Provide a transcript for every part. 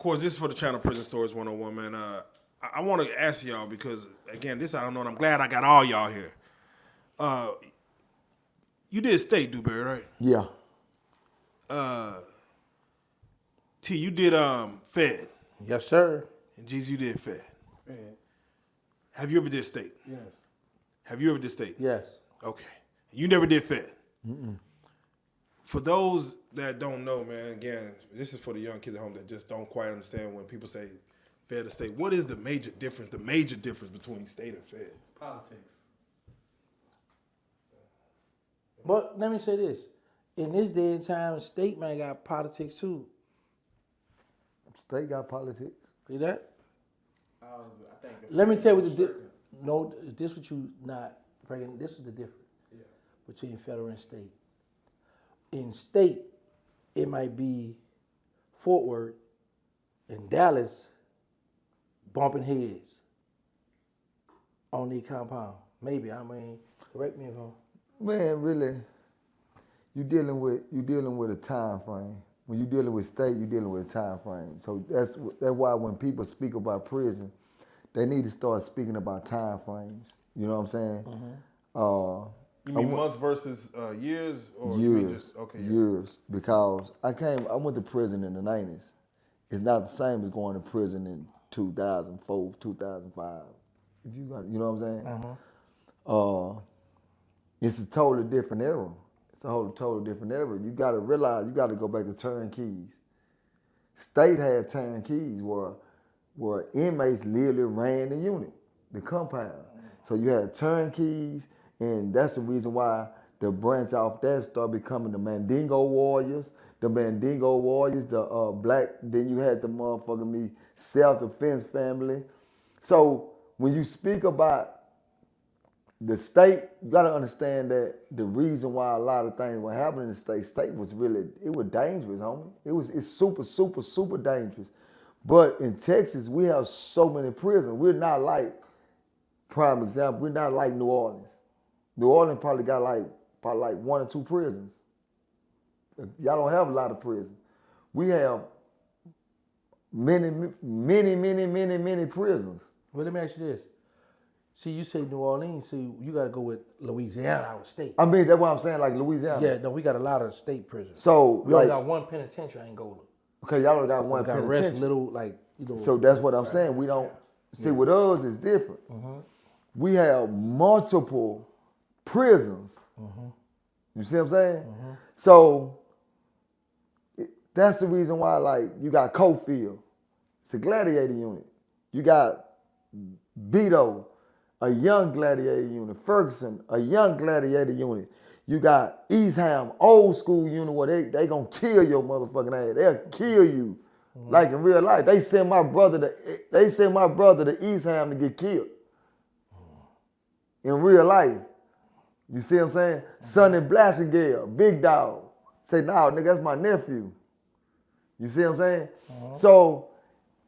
course, this is for the channel Prison Stories 101, man. I want to ask y'all because, again, this I don't know, and I'm glad I got all y'all here. You did state, Dewberry, right? Yeah. T, you did Fed. Yes, sir. And G's, you did Fed. Man. Have you ever did state? Yes. Have you ever did state? Yes. Okay. You never did Fed. For those that don't know, man, again, this is for the young kids at home that just don't quite understand when people say Fed or state. What is the major difference between state and Fed? Politics. But let me say this. In this day and time, state man got politics too. State got politics. See that? I think Let me tell you what the no, this what you not bringing. This is the difference between federal and state. In state, it might be Fort Worth and Dallas bumping heads on the compound. Maybe, I mean, correct me if I'm... Man, really, you dealing with a time frame. When you're dealing with state, you're dealing with a time frame. So that's why when people speak about prison, they need to start speaking about time frames. You know what I'm saying? You mean months versus years? Or Years. You mean just, okay, years. Because I went to prison in the 90s. It's not the same as going to prison in 2004, 2005. You know what I'm saying? It's a totally different era. It's a whole totally different era. You got to realize, you got to go back to turnkeys. State had turnkeys where inmates literally ran the unit, the compound. So you had turnkeys, and that's the reason why the branch off that started becoming the Mandingo Warriors. The Mandingo Warriors, the black, then you had the motherfucking self-defense family. So when you speak about the state, you gotta understand that the reason why a lot of things were happening in the state was really, it was dangerous, homie. It's super, super, super dangerous. But in Texas, we have so many prisons. We're not like, prime example, we're not like New Orleans. New Orleans probably got like one or two prisons. Y'all don't have a lot of prisons. We have many prisons. Well, let me ask you this. See, you say New Orleans, so you got to go with Louisiana, our state. I mean, that's what I'm saying, like Louisiana. Yeah, no, we got a lot of state prisons. So, we only got one penitentiary in Angola. Okay, y'all only got one We got penitentiary. rest little, like, you know. So that's what I'm saying. We don't, see, with us, it's different. We have multiple prisons. You see what I'm saying? So that's the reason why, like, you got Cofield. It's a Gladiator unit. You got Beto, a young Gladiator unit. Ferguson, a young Gladiator unit. You got Eastham, old school unit where they gonna kill your motherfucking ass. They'll kill you. Like in real life. They send my brother to Eastham to get killed. In real life. You see what I'm saying? Sonny Blassingale, big dog. Say, nah, nigga, that's my nephew. You see what I'm saying? So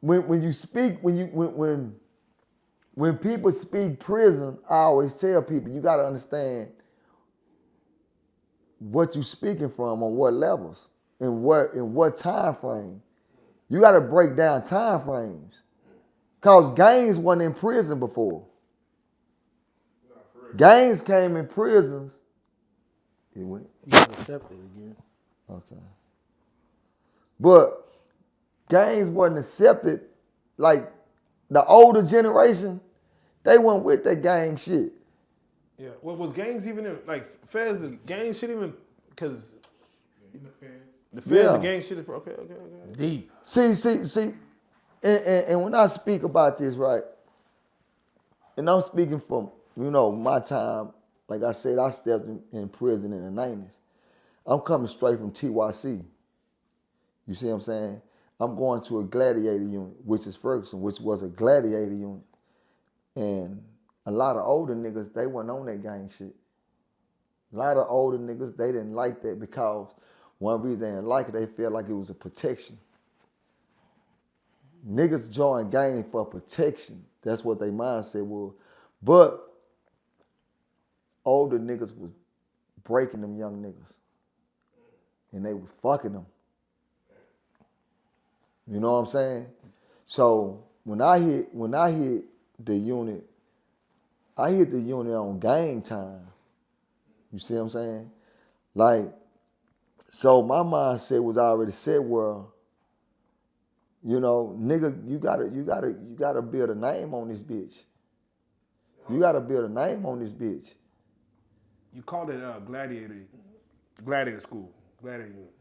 when you speak, when people speak prison, I always tell people, you gotta understand what you speaking from on what levels, in what time frame. You gotta break down time frames. Cause gangs wasn't in prison before. Gangs came in prisons. It went. You got accepted again. Okay. But gangs wasn't accepted. Like the older generation, they went with that gang shit. Yeah. Well, was gangs even in, like, Feds, the gang shit even, because the Feds, the gang shit is, okay. Deep. See, and when I speak about this, right, and I'm speaking from, my time, like I said, I stepped in prison in the 90s. I'm coming straight from TYC. You see what I'm saying? I'm going to a Gladiator unit, which is Ferguson, which was a Gladiator unit. And a lot of older niggas, they weren't on that gang shit. A lot of older niggas, they didn't like that because one reason they didn't like it, they felt like it was a protection. Niggas joined gang for protection. That's what their mindset was. But older niggas was breaking them young niggas. And they was fucking them. You know what I'm saying? So when I hit the unit, I hit the unit on game time. You see what I'm saying? Like, so my mindset was already set where, you know, nigga, you gotta build a name on this bitch. You gotta build a name on this bitch. You called it Gladiator school, Gladiator unit.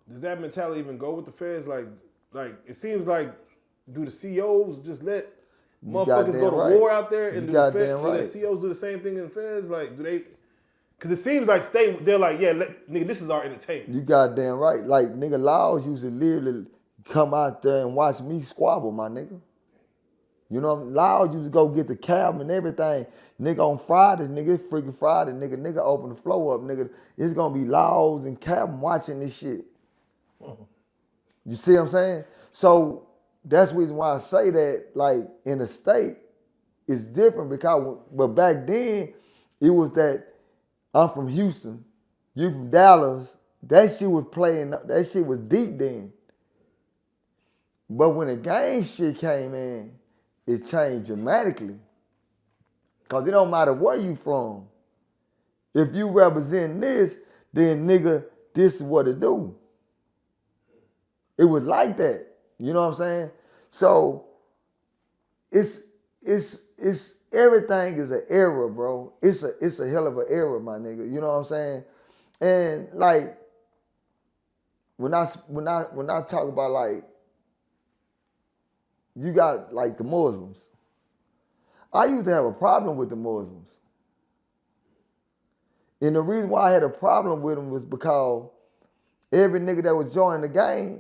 Does that mentality even go with the feds? Like it seems like, do the COs just let motherfuckers go to war out there, and do the COs do the same thing in the feds? Like, do they? Because it seems like they're like, yeah, nigga, this is our entertainment. You goddamn right. Like, nigga, Laws used to literally come out there and watch me squabble, my nigga. You know what I mean? Laws used to go get the cab and everything. Nigga, on Fridays, nigga, it's freaking Friday, nigga open the floor up, nigga. It's gonna be Laws and Cab watching this shit. You see what I'm saying? So that's the reason why I say that, like, in the state, it's different but back then, it was that I'm from Houston, you from Dallas, that shit was deep then. But when the gang shit came in, it changed dramatically. Cause it don't matter where you from. If you represent this, then nigga, this is what it do. It was like that. You know what I'm saying? So it's everything is an era, bro. It's a hell of an era, my nigga. You know what I'm saying? And like when I talk about, like, you got like the Muslims. I used to have a problem with the Muslims. And the reason why I had a problem with them was because every nigga that was joining the gang,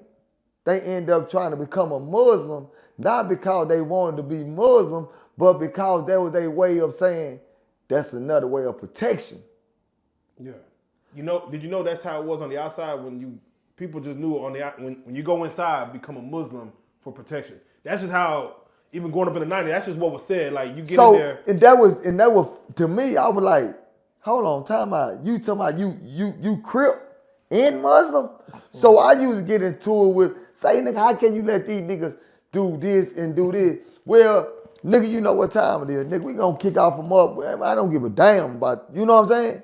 they end up trying to become a Muslim, not because they wanted to be Muslim, but because that was their way of saying that's another way of protection. Yeah. You know, did you know that's how it was on the outside when people just knew on the when you go inside, become a Muslim for protection. That's just how, even growing up in the 90s, that's just what was said. Like, you get in there. And that was to me, I was like, hold on, time out. You talking about you Crip and Muslim? So I used to get into it with, say, nigga, how can you let these niggas do this and do this? Well, nigga, you know what time it is. Nigga, we gonna kick off them up. I don't give a damn about, you know what I'm saying?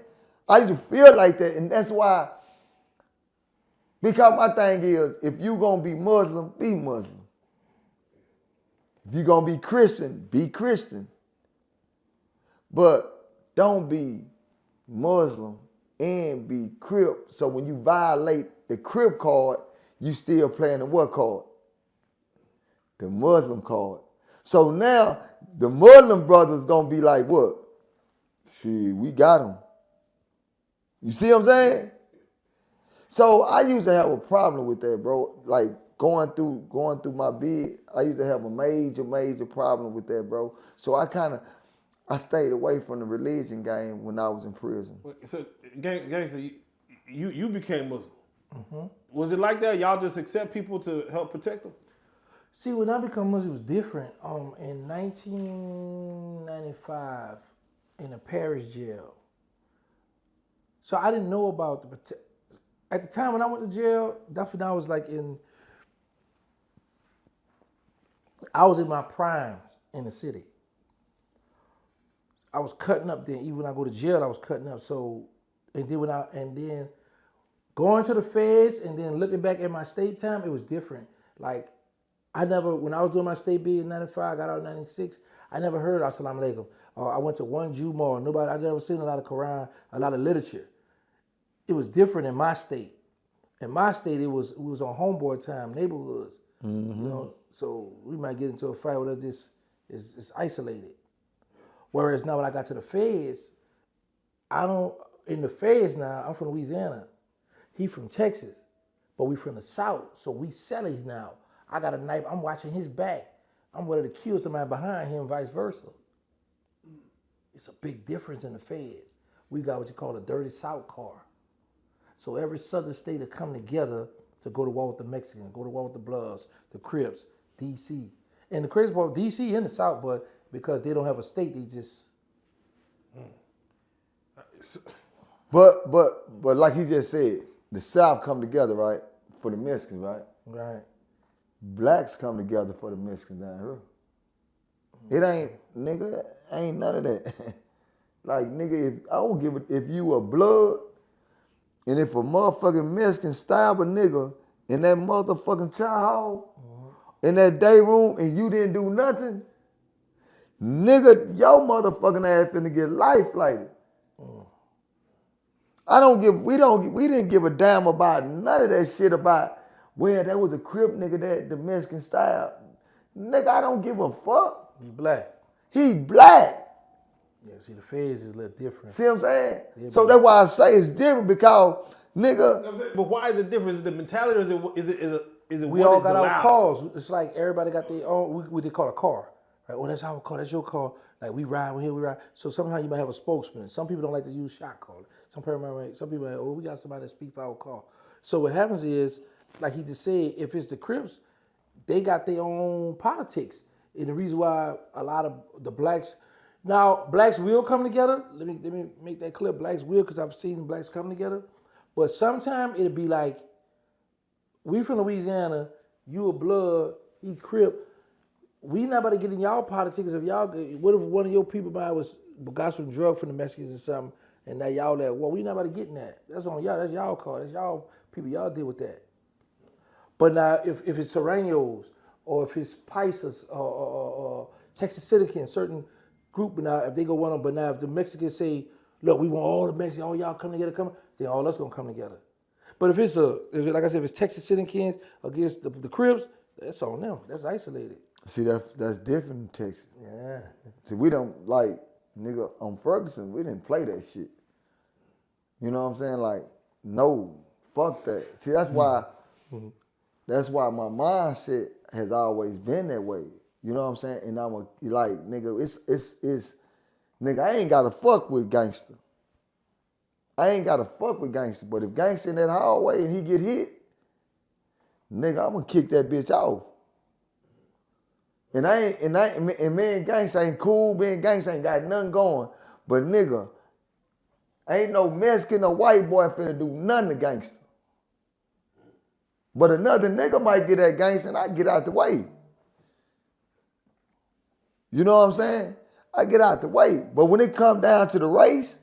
I used to feel like that, and that's why, because my thing is, if you gonna be Muslim, be Muslim. If you gonna be Christian, be Christian. But don't be Muslim and be Crip. So when you violate the Crip card, you still playing the what card? The Muslim card. So now the Muslim brothers gonna be like, what? Shit, we got them. You see what I'm saying? So I used to have a problem with that, bro. Like going through my bid, I used to have a major problem with that, bro. So I stayed away from the religion game when I was in prison. So, Gangsta, you became Muslim. Mm-hmm. Was it like that? Y'all just accept people to help protect them? See, when I became Muslim, it was different. In 1995, in a parish jail. So I didn't know about at the time when I went to jail, that's when I was like I was in my primes in the city. I was cutting up then. Even when I go to jail, I was cutting up. So, and then going to the feds and then looking back at my state time, it was different. Like, when I was doing my state bid in 95, I got out in 96, I never heard Assalamu alaikum. I went to one Jew mall. I never seen a lot of Quran, a lot of literature. It was different in my state. In my state, it was on homeboy time, neighborhoods. Mm-hmm. You know, so we might get into a fight where this is isolated. Whereas now when I got to the feds, in the feds now, I'm from Louisiana. He from Texas, but we from the South, so we sellies now. I got a knife, I'm watching his back. I'm ready to kill somebody behind him, vice versa. It's a big difference in the feds. We got what you call a dirty South car. So every southern state will come together to go to war with the Mexicans, go to war with the Bloods, the Crips, D.C. And the crazy part, D.C. in the South, but because they don't have a state, they just... But like he just said, the South come together, right, for the Mexicans, right? Right. blacks come together for the Mexicans down here. It ain't, nigga, ain't none of that. Like, nigga, if I don't give a, if you a blood, and if a motherfucking Mexican stab a nigga in that motherfucking chow hall, in that day room, and you didn't do nothing, nigga, your motherfucking ass finna get life lighted. We didn't give a damn about none of that shit about, well, that was a Crip nigga that the Mexican style. Nigga, I don't give a fuck. He black. He black. Yeah, see, the feds is a little different. See what I'm saying? Yeah, So that's why I say it's different because, nigga. You know what I'm saying? But why is it different? Is it the mentality or is it We what all is got allowed? our cars. It's like everybody got their own, what they call a car. Right? Oh, that's our car, that's your car. Like we ride, we here, we ride. So somehow you might have a spokesman. Some people don't like to use shot call. Some people are like, oh, we got somebody that speak for our car. So what happens is, like he just said, if it's the Crips, they got their own politics. And the reason why a lot of the blacks, now blacks will come together. Let me make that clear. Blacks will, because I've seen blacks come together. But sometimes it'll be like, we from Louisiana, you a blood, he Crip. We not about to get in y'all politics. If y'all, what if one of your people got some drug from the Mexicans or something, and now y'all like, well, we not about to get in that. That's on y'all. That's y'all call. That's y'all people. Y'all deal with that. But now, if it's Serranos or if it's Paisas or Texas Citizens, certain group, now if they go one on, but now if the Mexicans say, look, we want all the Mexicans, all y'all come together, then all us gonna come together. But if like I said, if it's Texas Citizens against the Crips, that's on them. That's isolated. See, that's different in Texas. Yeah. See, we don't, like, nigga, on Ferguson, we didn't play that shit. You know what I'm saying? Like, no, fuck that. See, that's why my mindset has always been that way. You know what I'm saying? And I'm like, nigga, it's nigga, I ain't gotta fuck with Gangsta. I ain't gotta fuck with Gangsta, but if Gangsta in that hallway and he get hit, nigga, I'm gonna kick that bitch off. And me and Gangsta ain't cool, me and Gangsta ain't got nothing going. But nigga, ain't no Mexican or white boy finna do nothing to Gangsta. But another nigga might get at Gangsta and I get out the way. You know what I'm saying? I get out the way. But when it come down to the race,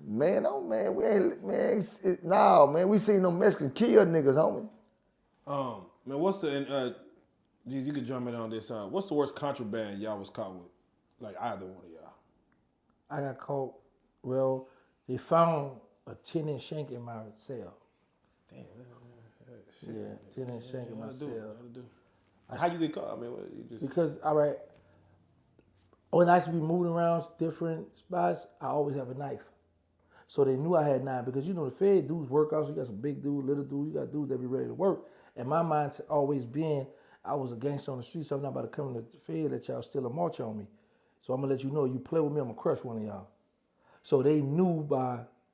man, we seen them Mexicans kill niggas, homie. Man, what's the you could jump in on this. What's the worst contraband y'all was caught with? Like either one of y'all. I got caught. Well, they found a 10-inch shank in my cell. Damn. Yeah, 10-inch shank in my cell. How you get caught? I mean, what, you just... Because, all right, when I used to be moving around different spots, I always have a knife. So they knew I had a knife because, you know, the Fed dudes workouts, you got some big dudes, little dudes, you got dudes that be ready to work. And my mind's always been, I was a gangster on the street, so I'm not about to come to the Fed that y'all still a march on me. So I'm going to let you know, you play with me, I'm going to crush one of y'all. So they knew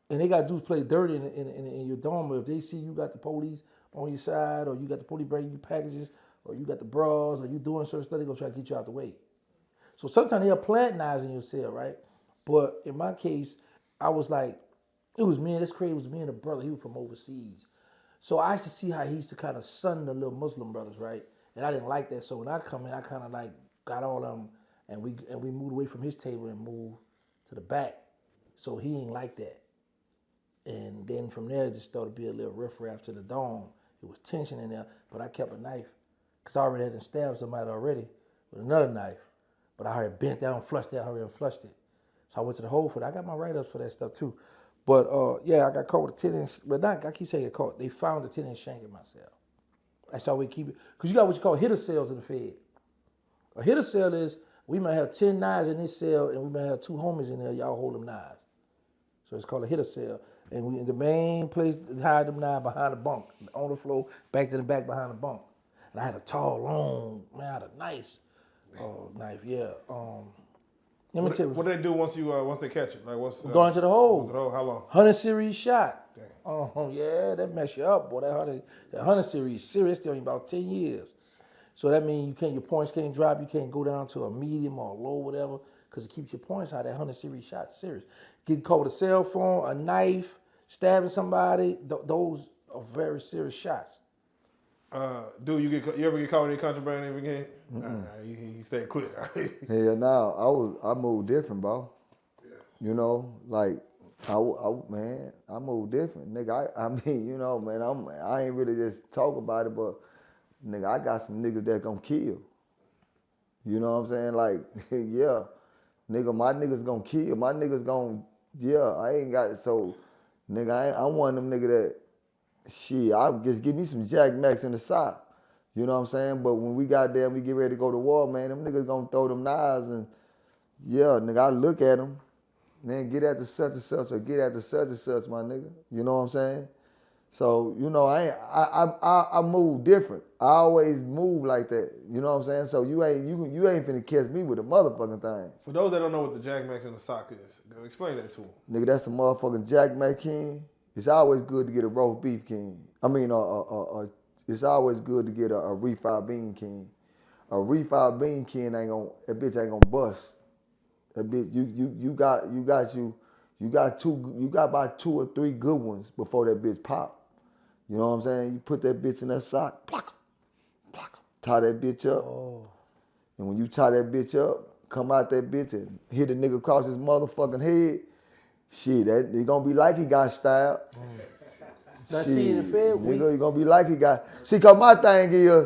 and they got dudes play dirty in your dorm, if they see you got the police on your side, or you got the police bringing you packages, or you got the bras, or you doing certain stuff, they going to try to get you out the way. So sometimes they'll plant knives in your cell, right? But in my case, I was like, it was me, this crazy, it was me and a brother, he was from overseas. So I used to see how he used to kind of sun the little Muslim brothers, right? And I didn't like that. So when I come in, I kind of like got all of them, and we moved away from his table and moved to the back. So he ain't like that. And then from there, it just started to be a little riffraff to the dome. It was tension in there, but I kept a knife because I already had to stab somebody already with another knife. But I already bent down, flushed it, I already flushed it. So I went to the hole for that. I got my write-ups for that stuff too. But yeah, I got caught with a 10-inch, but not, I keep saying it caught. They found a 10-inch shank in my cell. That's how we keep it. Because you got what you call hitter cells in the Fed. A hitter cell is, we might have 10 knives in this cell and we might have 2 homies in there, y'all hold them knives. So it's called a hitter cell. And we in the main place to hide them knives behind the bunk, on the floor, back to the back behind the bunk. And I had a tall, long, man, I had a nice knife, yeah. Let me tell you. What do they do once they catch it? Like what's going to the hole. How long? 100 series shot. Damn. Oh yeah, that mess you up, boy. That 100 series serious. Still about 10 years. So that means your points can't drop. You can't go down to a medium or a low, whatever, because it keeps your points high. That 100 series shot serious. Getting caught with a cell phone, a knife, stabbing somebody. Those are very serious shots. Dude, you ever get caught with any contraband ever again? He stayed clear. Hell no, I moved different, bro. You know, like man, I move different, nigga. I mean, you know, man, I ain't really just talk about it, but nigga, I got some niggas that gonna kill. You know what I'm saying? Like, yeah, nigga, my niggas gonna kill. My niggas gonna, yeah. I ain't got so, nigga. I'm one of them nigga that, shit. I just give me some Jack Max in the sock. You know what I'm saying? But when we got there and we get ready to go to war, man, them niggas gonna throw them knives and, yeah, nigga, I look at them. Man, get at the such and such or get at the such and such, my nigga. You know what I'm saying? So, you know, I move different. I always move like that. You know what I'm saying? So you ain't finna catch me with a motherfucking thing. For those that don't know what the Jack Max in the sock is, go explain that to them. Nigga, that's the motherfucking Jack Mac King. It's always good to get a roast beef king. I mean, it's always good to get a refried bean king. A refried bean king that bitch ain't gonna bust. That bitch, you got about 2 or 3 good ones before that bitch pop. You know what I'm saying? You put that bitch in that sock, pluck, tie that bitch up. Oh. And when you tie that bitch up, come out that bitch and hit a nigga across his motherfucking head, shit, that he gonna be like he got stabbed. Now see in the Fed, nigga, he gonna be like he got. See, cause my thing is,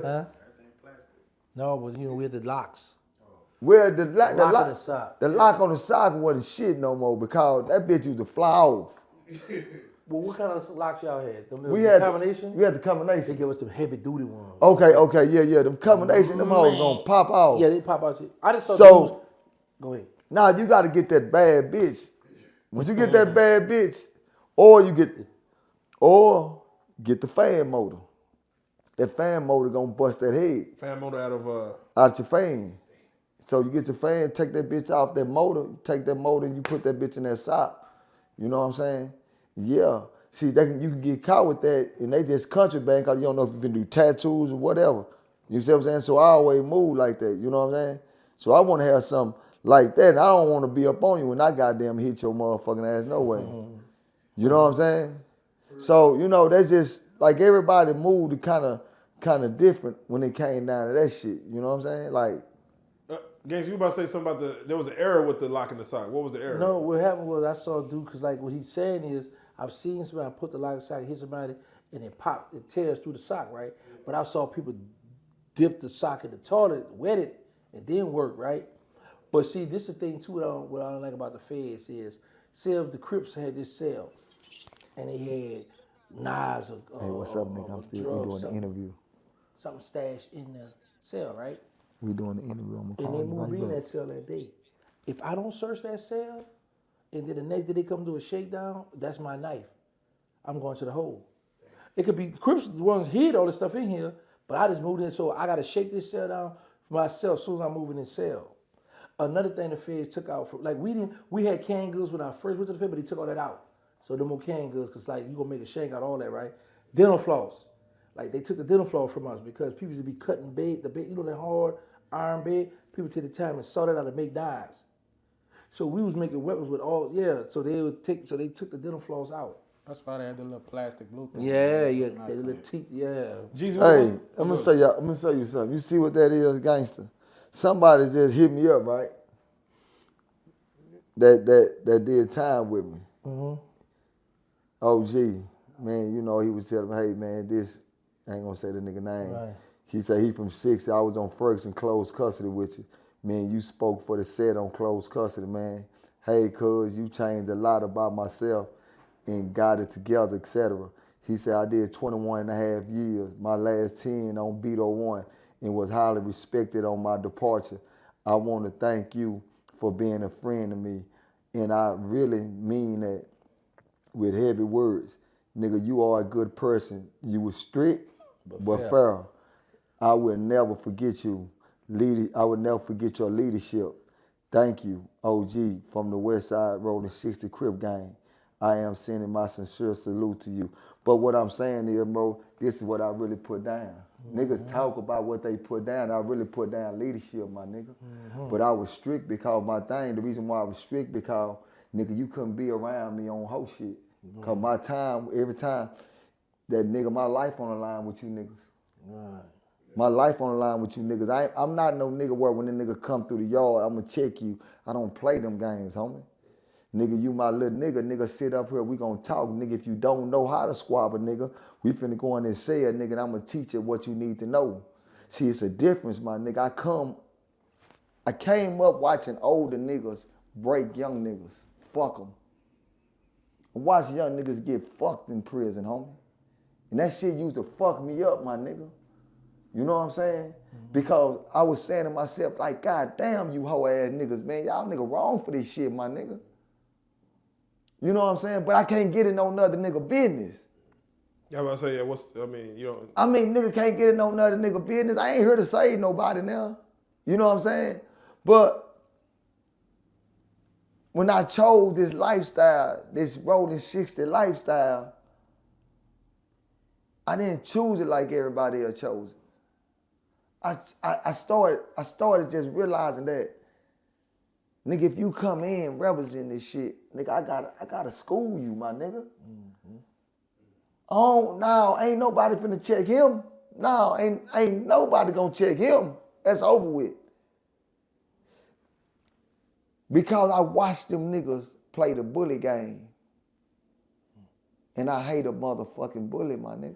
no, but you know we had the locks. Well, the lock on the sock wasn't shit no more because that bitch used to fly off. Well, what kind of locks y'all had? We had combination? We had the combination. They give us the heavy duty ones. Okay, yeah. Them combination, them hoes gonna pop off. Yeah, they pop out. I just saw those. Go ahead. Now you gotta get that bad bitch. Once you get that bad bitch, or get the fan motor. That fan motor gonna bust that head. Fan motor out of your fan. So you get your fan, take that bitch off that motor, take that motor and you put that bitch in that sock. You know what I'm saying? Yeah. See, you can get caught with that and they just contraband because you don't know if you can do tattoos or whatever. You see what I'm saying? So I always move like that. You know what I'm saying? So I want to have something like that. And I don't want to be up on you when I goddamn hit your motherfucking ass no way. You know what I'm saying? So, you know, that's just like everybody moved kind of different when it came down to that shit. You know what I'm saying? Like, Gangsta, you about to say something about there was an error with the lock in the sock. What was the error? No, what happened was I saw a dude, because like what he's saying is, I've seen somebody put the lock in the sock, hit somebody, and it tears through the sock, right? But I saw people dip the sock in the toilet, wet it, and didn't work, right? But see, this is the thing too, what I don't like about the feds is, say if the Crips had this cell, and they had knives or hey, what's up, nigga? I'm still doing the interview. Something stashed in the cell, right? We doing the interview. I'm gonna and they move in that cell that day. If I don't search that cell, and then the next day they come do a shakedown, that's my knife. I'm going to the hole. It could be Crips the ones hid all this stuff in here, but I just moved in, so I got to shake this cell down for myself as soon as I'm moving in cell. Another thing the feds took out, like we had canned goods when I first went to the Fed, but they took all that out. So no more canned goods, because like you gonna make a shank out of all that, right? Dental floss. Like they took the dental floss from us because people used to be cutting the bait, you know, that hard iron bed, people take the time and saw that out to make knives. So we was making weapons with so they took the dental floss out. That's why they had the little plastic blue thing. Yeah, the little teeth, yeah. Hey, I'm gonna show you something. You see what that is, Gangsta? Somebody just hit me up, right? That did time with me. Mm-hmm. OG, man, you know, he was telling me, hey man, I ain't gonna say the nigga name. Right. He said he from 60. I was on Ferguson closed custody with you. Man, you spoke for the set on closed custody, man. Hey, cuz, you changed a lot about myself and got it together, etc. He said, I did 21 and a half years, my last 10 on Beat 01, and was highly respected on my departure. I want to thank you for being a friend to me. And I really mean that with heavy words. Nigga, you are a good person. You were strict, but fair. I will never forget you. I will never forget your leadership. Thank you, OG, from the West Side Road and 60 Crip Gang. I am sending my sincere salute to you. But what I'm saying is, bro, this is what I really put down. Mm-hmm. Niggas talk about what they put down. I really put down leadership, my nigga. Mm-hmm. But I was strict because the reason why I was strict because, nigga, you couldn't be around me on whole shit. Because my time, every time, that nigga, my life on the line with you niggas. Right. My life on the line with you niggas. I'm not no nigga where when the nigga come through the yard, I'ma check you. I don't play them games, homie. Nigga, you my little nigga. Nigga, sit up here. We gonna talk. Nigga, if you don't know how to squab a nigga, we finna go in and say it, nigga, and I'ma teach you what you need to know. See, it's a difference, my nigga. I came up watching older niggas break young niggas. Fuck them. I watched young niggas get fucked in prison, homie. And that shit used to fuck me up, my nigga. You know what I'm saying? Because I was saying to myself, like, God damn you hoe ass niggas, man. Y'all nigga wrong for this shit, my nigga. You know what I'm saying? But I can't get in no other nigga business. Yeah, I say, yeah, you know. I mean, nigga can't get in no other nigga business. I ain't here to save nobody now. You know what I'm saying? But when I chose this lifestyle, this rolling 60 lifestyle, I didn't choose it like everybody else chose it. I started just realizing that, nigga, if you come in representing this shit, nigga, I gotta school you, my nigga. Mm-hmm. Oh, no, ain't nobody finna check him. No, ain't nobody gonna check him. That's over with. Because I watched them niggas play the bully game. And I hate a motherfucking bully, my nigga.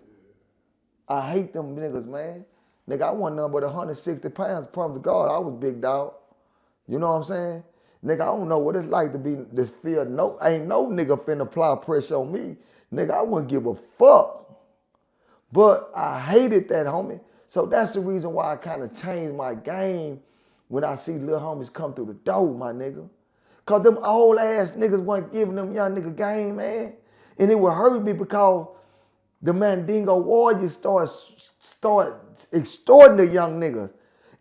I hate them niggas, man. Nigga, I wasn't nothing but 160 pounds, promise to God, I was big dog. You know what I'm saying? Nigga, I don't know what it's like to be this field. No, ain't no nigga finna apply pressure on me. Nigga, I wouldn't give a fuck. But I hated that, homie. So that's the reason why I kind of changed my game when I see little homies come through the door, my nigga. Cause them old ass niggas wasn't giving them young nigga game, man. And it would hurt me because the Mandingo Warriors start extorting the young niggas.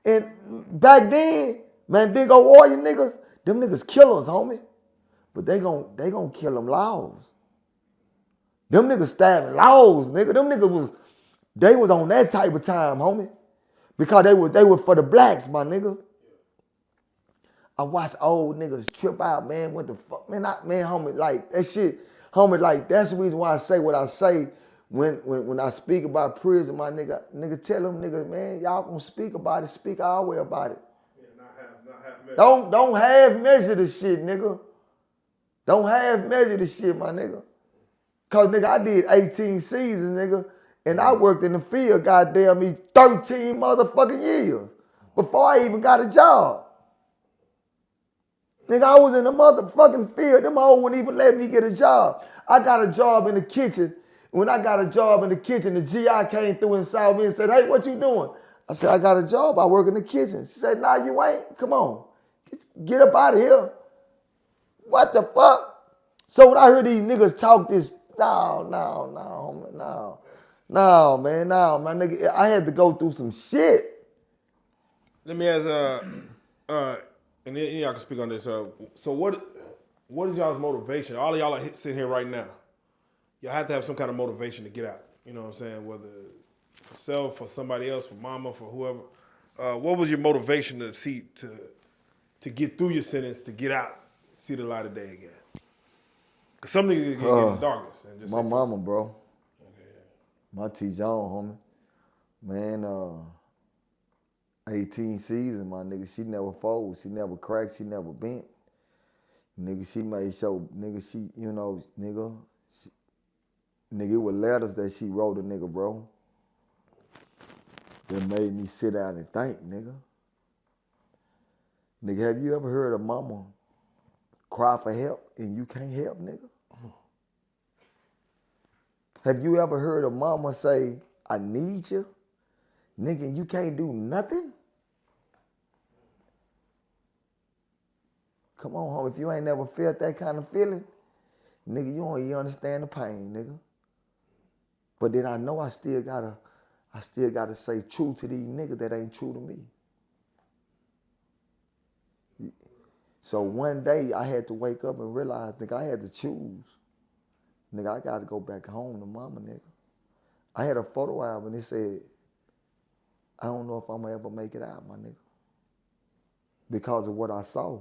And back then, Mandingo Warrior niggas, them niggas killers, homie. But they gon' kill them laws. Them niggas stabbing laws, nigga. Them niggas was on that type of time, homie. Because they were for the blacks, my nigga. I watched old niggas trip out, man. What the fuck? Man, homie, like, that shit, homie, like, that's the reason why I say what I say when I speak about prison, my nigga. Nigga, tell them niggas, man, y'all gonna speak about it, speak our way about it. Yeah, not half measure. Don't half measure the shit, nigga. Don't half measure the shit, my nigga. Cause, nigga, I did 18 seasons, nigga, and I worked in the field, goddamn me, 13 motherfucking years before I even got a job. Nigga, I was in the motherfucking field. Them hoes wouldn't even let me get a job. I got a job in the kitchen. When I got a job in the kitchen, the GI came through and saw me and said, hey, what you doing? I said, I got a job. I work in the kitchen. She said, nah, you ain't. Come on. Get up out of here. What the fuck? So when I heard these niggas talk this, no, man, my nigga, I had to go through some shit. Let me ask, and then y'all can speak on this. So what is y'all's motivation? All of y'all are sitting here right now. Y'all have to have some kind of motivation to get out. You know what I'm saying? Whether for self, for somebody else, for mama, for whoever. What was your motivation to get through your sentence, to get out, see the light of day again? Because some niggas get in darkness. And just my mama, bro. Okay, yeah. My T-Zone, homie. Man, 18 seasons, my nigga. She never folded. She never cracked. She never bent. Nigga, she made sure, nigga, she, you know, nigga, it was letters that she wrote a nigga, bro. That made me sit down and think, nigga. Nigga, have you ever heard a mama cry for help and you can't help, nigga? Have you ever heard a mama say, I need you? Nigga, and you can't do nothing? Come on, homie, if you ain't never felt that kind of feeling, nigga, you don't even understand the pain, nigga. But then I know I still gotta say true to these niggas that ain't true to me. So one day I had to wake up and realize, nigga, I had to choose. Nigga, I gotta go back home to mama, nigga. I had a photo album and it said, I don't know if I'm gonna ever make it out, my nigga. Because of what I saw.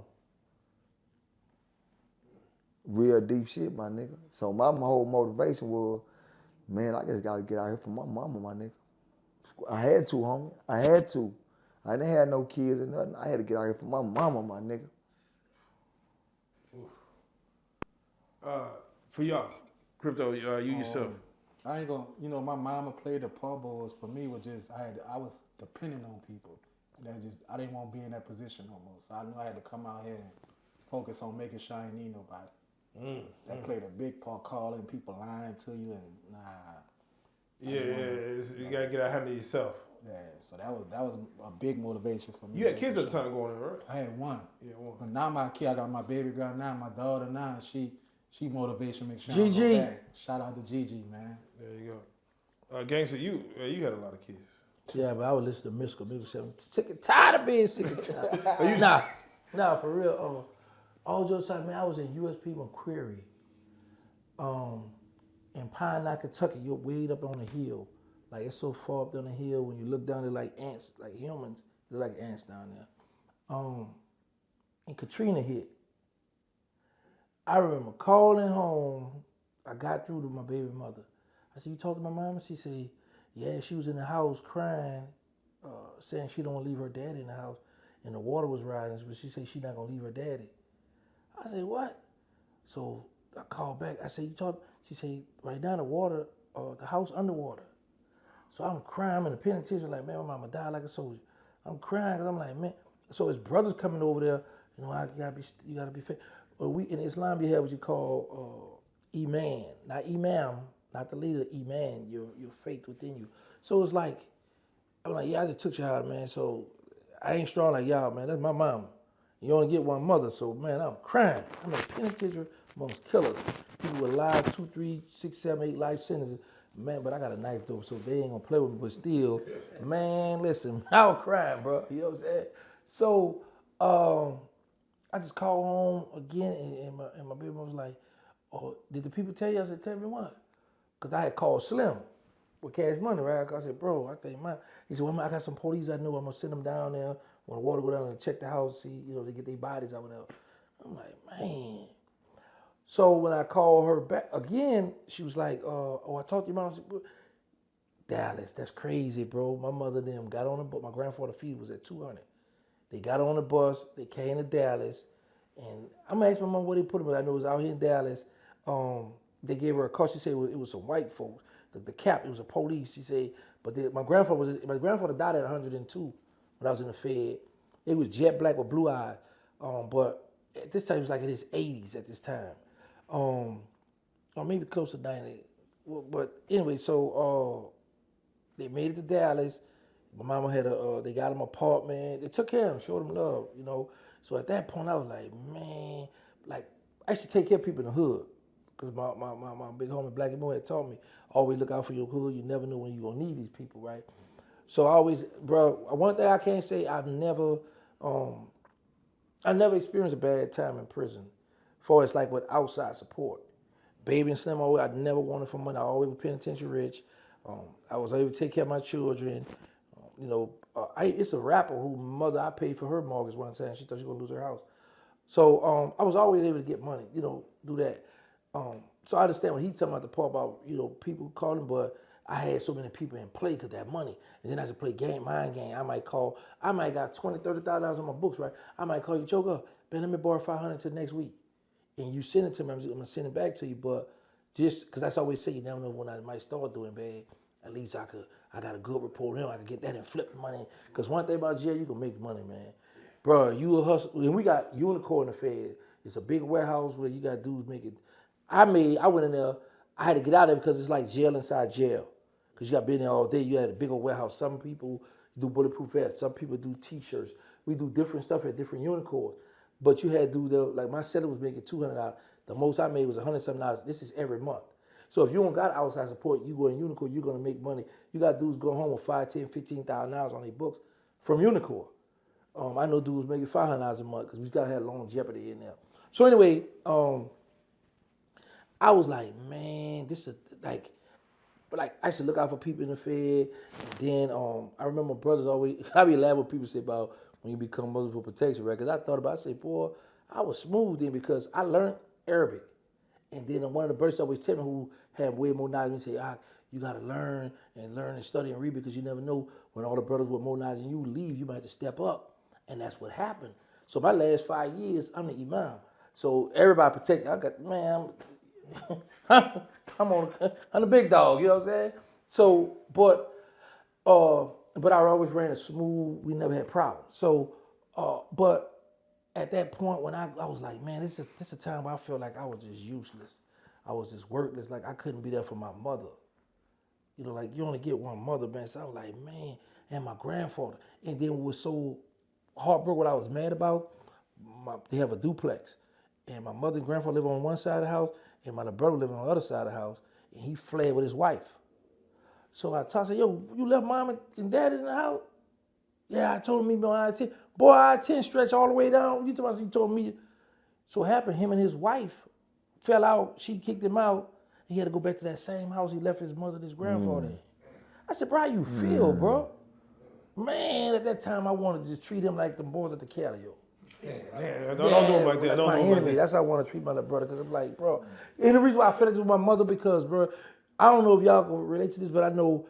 Real deep shit, my nigga. So my whole motivation was, man, I just gotta get out here for my mama, my nigga. I had to, homie. I had to. I didn't have no kids or nothing. I had to get out here for my mama, my nigga. For y'all, crypto, you yourself. I ain't gonna, my mama played the Pro Bowls. For me, was just I was dependent on people. I didn't want to be in that position no more. So I knew I had to come out here and focus on making sure I ain't need nobody. That played a big part, calling people lying to you and nah. You gotta get out handle yourself. Yeah, so that was a big motivation for me. You had kids at the time going in, right? I had one. Yeah, one. But now my kid, I got my baby girl now, my daughter now. She motivation makes sure Gigi. I go back. Shout out to Gigi, man. There you go. Gangsta, you had a lot of kids. Yeah, but I would listen to Mystical Music 7. Sick and tired of being sick and tired. Nah, for real. All jokes aside, man, I was in USP McQuarrie. In Pine Knot, Kentucky, you're way up on the hill. Like, it's so far up down the hill, when you look down there like ants, like humans, they're like ants down there. And Katrina hit. I remember calling home. I got through to my baby mother. I said, you talked to my mama? She said, yeah, she was in the house crying, saying she don't want to leave her daddy in the house. And the water was rising, but she said she not going to leave her daddy. I said, what? So I called back. I said, you talked? She said, right now the water, the house underwater. So I'm crying. I'm in the penitentiary like, man, my mama died like a soldier. I'm crying because I'm like, man. So his brother's coming over there. You gotta be fair. We in Islam we have what you call iman, not imam, not the leader. Iman, your faith within you. So it's like, I'm like, yeah, I just took your heart, man. So I ain't strong like y'all, man. That's my mama. You only get one mother. So man, I'm crying. I'm in the penitentiary amongst killers. People with life, 2, 3, 6, 7, 8 life sentences. Man, but I got a knife though, so they ain't gonna play with me. But still, man, listen, I was crying, bro. You know what I'm saying? So I just called home again, and my baby mom was like, "Oh, did the people tell you?" I said, "Tell me what?" Because I had called Slim with Cash Money, right? I said, "Bro, I think mine." He said, "Well, I got some police I know. I'm gonna send them down there when the water go down and check the house, see, they get their bodies out, whatever." I'm like, man. So when I called her back again, she was like, I talked to your mom. I said, Dallas, that's crazy, bro. My mother and them got on the bus. My grandfather's fee was at 200. They got on the bus. They came to Dallas. And I'm going to ask my mom where they put them. I know it was out here in Dallas. They gave her a car. She said it was some white folks. The cap, it was a police. She said, but my grandfather died at 102 when I was in the Fed. It was jet black with blue eyes. But at this time, it was like in his 80s at this time. Or maybe close to 90. But anyway, so they made it to Dallas. My mama had they got him an apartment. They took care of him, showed him love, So at that point, I was like, man, like, I used to take care of people in the hood. Because my big homie, Black and Boy, had taught me, always look out for your hood. You never know when you're going to need these people, right? So I always, bro, one thing I can't say, I never experienced a bad time in prison. For it's like with outside support. Baby and Slim, I never wanted for money. I always was penitentiary rich. I was able to take care of my children. It's a rapper whose mother, I paid for her mortgage one time. She thought she was going to lose her house. So I was always able to get money, do that. So I understand when he talking about the part about, people calling, but I had so many people in play because that money. And then I had to play mind game. I might got $20,000, $30,000 on my books, right? I might call you, Joker, man, let me borrow $500 till next week. And you send it to me, I'm going to send it back to you. But just, because that's always say, you never know when I might start doing bad. At least I got a good report on him. I can get that and flip the money. Because one thing about jail, you can make money, man. Bro, you a hustle. And we got Unicorn the Fed. It's a big warehouse where you got dudes making. I went in there. I had to get out of there because it's like jail inside jail. Because you got to be in there all day. You had a big old warehouse. Some people do bulletproof vests. Some people do T-shirts. We do different stuff at different Unicorns. But you had to do like my seller was making $200. The most I made was $100-something. This is every month. So if you don't got outside support, you go in Unicorn, you're gonna make money. You got dudes go home with $5,000, $10,000, $15,000 on their books from Unicorn. I know dudes making $500 a month because we gotta have longevity in there. So anyway, I was like, man, this is like, but like I used to look out for people in the Fed. And then I remember brothers always, I be laughing what people say about when you become Muslim for protection, right? Because I thought about, I say, boy, I was smooth then because I learned Arabic. And then one of the brothers always tell me who had way more knowledge, he say, You got to learn and study and read because you never know when all the brothers with more knowledge than you leave, you might have to step up. And that's what happened. So my last 5 years, I'm the imam. So everybody protect. I got, man, I'm the big dog, you know what I'm saying? So, but I always ran a smooth, we never had problems. So, but at that point when I was like, man, this is a time where I felt like I was just useless. I was just worthless, like I couldn't be there for my mother. You know, like you only get one mother, man. So I was like, man, and my grandfather. And then what was so heartbroken, what I was mad about, they have a duplex. And my mother and grandfather live on one side of the house, and my little brother live on the other side of the house, and he fled with his wife. So I said, yo, you left mom and dad in the house? Yeah, I told him he been on I-10. Boy, I-10 stretch all the way down. You told me. So what happened, him and his wife fell out. She kicked him out. He had to go back to that same house he left his mother and his grandfather in. I said, bro, how you feel, bro? Man, at that time, I wanted to just treat him like the boys at the Calio. Don't do him like that. Don't do him like that. That's how I want to treat my little brother, because I'm like, bro. And the reason why I feel like this with my mother, because, bro, I don't know if y'all can relate to this, but I know,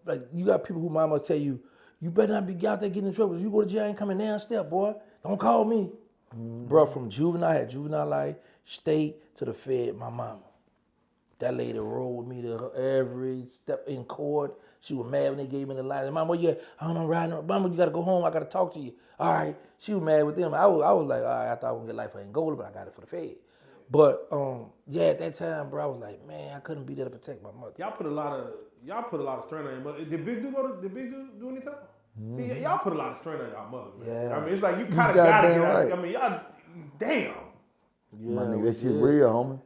like, you got people who mama tell you, you better not be out there getting in trouble. If you go to jail, I ain't coming downstairs, boy. Don't call me. Bro, from juvenile, I had juvenile life, state to the Fed, my mama. That lady rolled with me to every step in court. She was mad when they gave me the line. Mama, where you at? I don't know, riding. Mama, you got to go home. I got to talk to you. All right. She was mad with them. I was like, all right, I thought I was going to get life for Angola, but I got it for the Fed. But, yeah, at that time, bro, I was like, man, I couldn't be there to protect my mother. Y'all put a lot of strain on him. But did Big Dude do any time? See, y'all put a lot of strain on y'all mother, man. Yeah. I mean, it's like you kind of got to get out. Right. I mean, y'all, damn. Yeah, My nigga, that shit real, homie.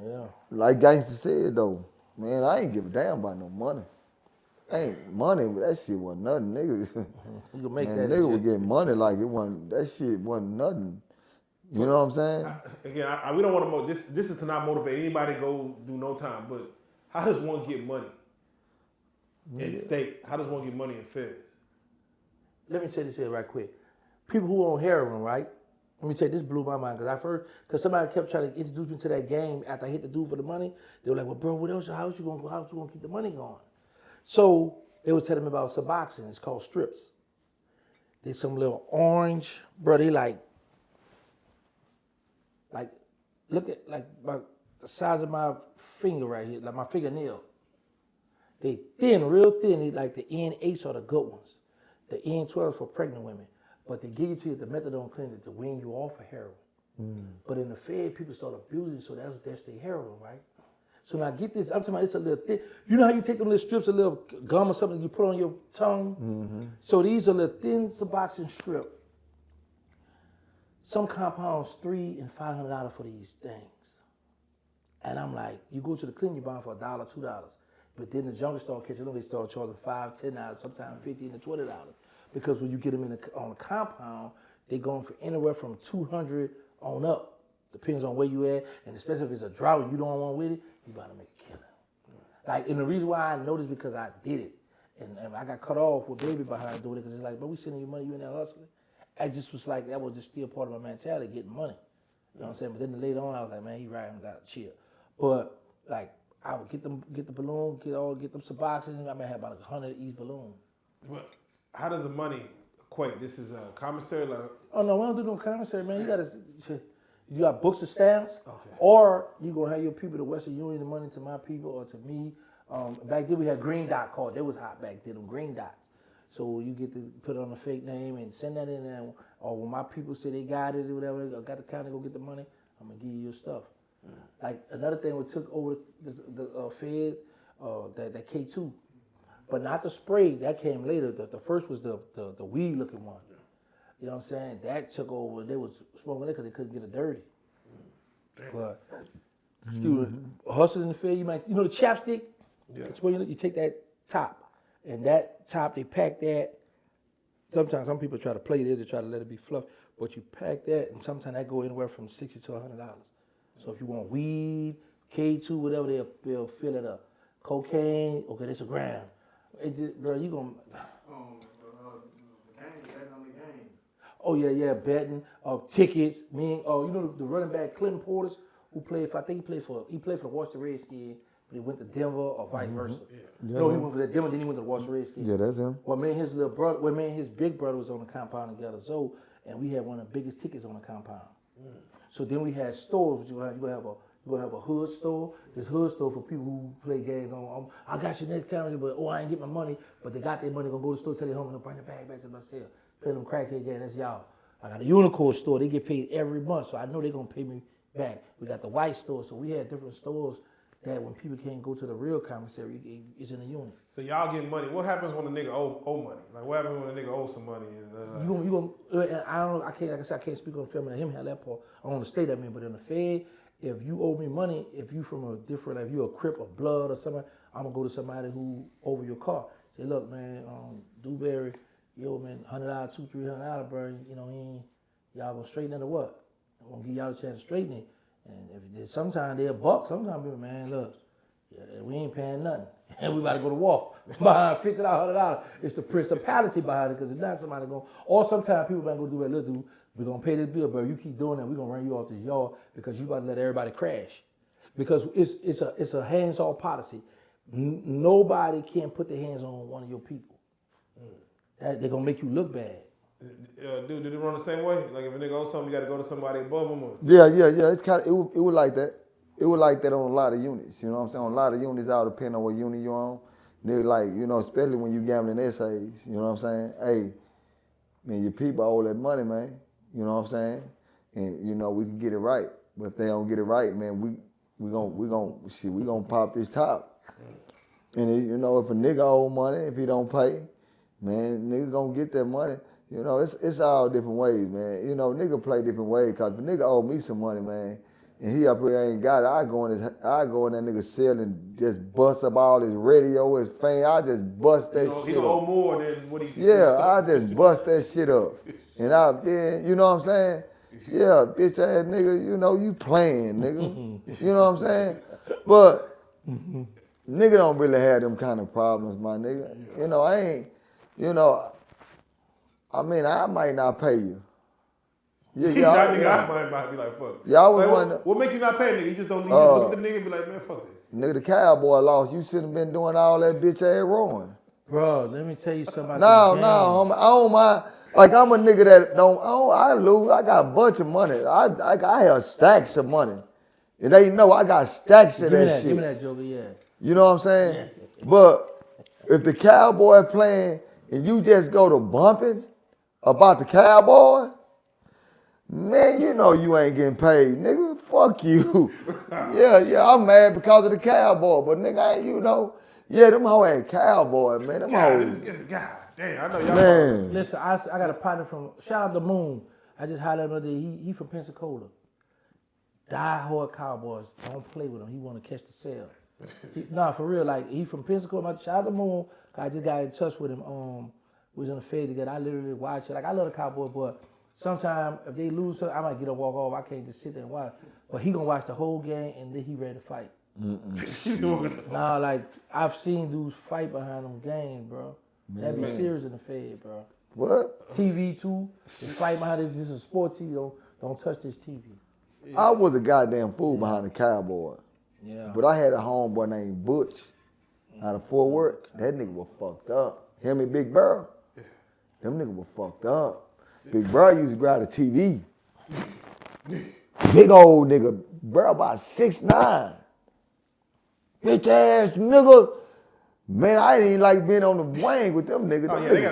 Yeah. Like Gangsta said though, man, I ain't give a damn about no money. Ain't money, but that shit wasn't nothing, niggas. You can make Man, that nigga shit. would get money like it wasn't. That shit wasn't nothing. You know what I'm saying? Again, we don't want to. This is to not motivate anybody to go do no time. But how does one get money in state? How does one get money in feds? Let me say this here right quick. People who on heroin, right? Let me tell you, this blew my mind because somebody kept trying to introduce me to that game after I hit the dude for the money. They were like, well, bro, what else? How you gonna keep the money going? So they was telling me about Suboxone. It's called strips. They some little orange, bro. They like look at like the size of my finger right here, like my fingernail. They thin, real thin. They like the N8s are the good ones. The N12s for pregnant women. But they give it to you at the methadone clinic to wean you off of heroin. But in the Fed, people start abusing it, so that's their heroin, right? So now get this, I'm talking about it's a little thin. You know how you take them little strips, a little gum or something you put on your tongue? So these are little thin Suboxone strip. Some compounds $300 and $500 for these things. And I'm like, you go to the clinic, you buy them for $1, $2. But then the jungle store catching them, they start charging $5, $10, sometimes $15 to $20. Because when you get them on a compound, they're going for anywhere from $200 on up. Depends on where you at, and especially if it's a drought and you don't want with it, you about to make a killing. Like, and the reason why I know this because I did it. And I got cut off with baby behind doing it because it's like, bro, we sending you money, you in there hustling. I just was like, that was just still part of my mentality, getting money. You know what I'm saying? But then later on, I was like, man, he right, I got to chill. But, like, I would get the balloon, get them Suboxone. I may have about 100 of each balloon. But how does the money equate? This is a commissary, like. Oh no, we don't do no commissary, man. You got books and stamps, or you gonna have your people, the Western Union, the money to my people or to me. Back then we had green dot card. They was hot back then, them green dots. So you get to put on a fake name and send that in there. Or when my people say they got it or whatever, got the county go get the money, I'm gonna give you your stuff. Like another thing we took over the Fed, that K2. But not the spray, that came later. The first was the weed looking one. You know what I'm saying? That took over. They was smoking it because they couldn't get it dirty. But excuse me, hustling in the Fed, you know the chapstick? Yeah. It's where you take that top. And that top, they pack that. Sometimes some people try to play this, they try to let it be fluff. But you pack that, and sometimes that go anywhere from $60 to $100. So if you want weed, K2, whatever, they'll fill it up. Cocaine, okay, that's a gram. It just, bro, you gonna. Oh yeah, betting, tickets. You know the running back Clinton Portis, who played for, I think he played for the Washington Redskins, but he went to Denver or vice versa. No, he went to Denver, then he went to the Washington Redskins. Yeah, that's him. Well, me and his little brother, me and his big brother was on the compound together, so, and we had one of the biggest tickets on the compound. So then we had stores. You gonna have a hood store. This hood store for people who play games on. I got your next camera, but I ain't get my money. But they got their money. Gonna go to the store, tell their home, and bring the bag back to myself. Pay them crackhead game. That's y'all. I got a unicorn store. They get paid every month, so I know they're gonna pay me back. We got the white store, so we had different stores that when people can't go to the real commissary, it's in a unit. So y'all get money. What happens when a nigga owe money? Like what happens when a nigga owes some money? You gonna and I don't know. I can't. Like I said, I can't speak on film and him have that part on the state. I mean, but in the Fed, if you owe me money, if you from a different, if you a Crip or Blood or somebody, I'm gonna go to somebody who over your car. Say, look, man, Dewberry, yo, man, $100, $200-300, bro. You know, y'all gonna straighten it or what? I'm gonna give y'all a chance to straighten it. And if sometimes they're a buck, sometimes people, man, look, yeah, we ain't paying nothing. And we about to go to war. Behind $50, $100. It's the principality behind it, because if not, somebody going, or sometimes people might go do that little dude, we're gonna pay this bill, bro. You keep doing that, we're gonna run you off this yard because you about to let everybody crash. Because it's a hands-off policy. Nobody can put their hands on one of your people. They're gonna make you look bad. Dude, did it run the same way? Like if a nigga owes something, you got to go to somebody above him? Or? Yeah. It's kind of it was like that. It was like that on a lot of units. You know what I'm saying? On a lot of units, all depending on what unit you're on. They're like, you know, especially when you gambling essays. You know what I'm saying? Hey, man, your people owe that money, man. You know what I'm saying? And you know we can get it right. But if they don't get it right, man, we gonna pop this top. And you know, if a nigga owe money, if he don't pay, man, nigga gonna get that money. You know, it's all different ways, man. You know, nigga play different ways. Cause if a nigga owe me some money, man, and he up here ain't got it, I go in that nigga cell and just bust up all his radio, his fan. I just bust that shit he up. owe more than what he. Yeah, I just bust that shit up. And then, you know what I'm saying? Yeah, bitch ass nigga, you know, you playing, nigga. You know what I'm saying? But nigga don't really have them kind of problems, my nigga. You know, I ain't, you know, I mean, I might not pay you. Yeah, I might be like, fuck. Y'all was like, one. What make you not pay nigga? You just don't look at the nigga and be like, man, fuck it. Nigga, the cowboy lost. You shouldn't have been doing all that bitch ass wrong. Bro, let me tell you something. No, homie, I don't mind. Like I'm a nigga that I lose. I got a bunch of money. I have stacks of money, and they know I got stacks of that shit. Give me that, Joker. Yeah. You know what I'm saying? Yeah. But if the cowboy playing and you just go to bumping about the cowboy, man, you know you ain't getting paid, nigga. Fuck you. yeah, I'm mad because of the cowboy, but nigga, ain't, you know, yeah, them hoe ain't cowboy, man. Them hoes. God damn, I know y'all. Man. Listen, I got a partner from, shout out to Moon. I just hired him the other day. He from Pensacola. Die-hard Cowboys. Don't play with him. He want to catch the sale. Nah, for real. Like, he from Pensacola. Shout out to Moon. I just got in touch with him. We was on the Fed together. I literally watch it. Like, I love the Cowboys, but sometimes if they lose, I might get up, walk off. I can't just sit there and watch. But he gonna watch the whole game and then he ready to fight. Nah, like, I've seen dudes fight behind them games, bro. That be serious in the Fed, bro. What? TV too. The fight behind this is a sport TV. Don't touch this TV. Yeah. I was a goddamn fool behind the cowboy. Yeah. But I had a homeboy named Butch out of Fort Worth. That nigga was fucked up. Him and Big Burr. Them niggas was fucked up. Big Burr used to grab the TV. Big old nigga. Burr about 6'9". Bitch ass nigga. Man, I didn't even like being on the wing with them niggas. Oh, yeah, they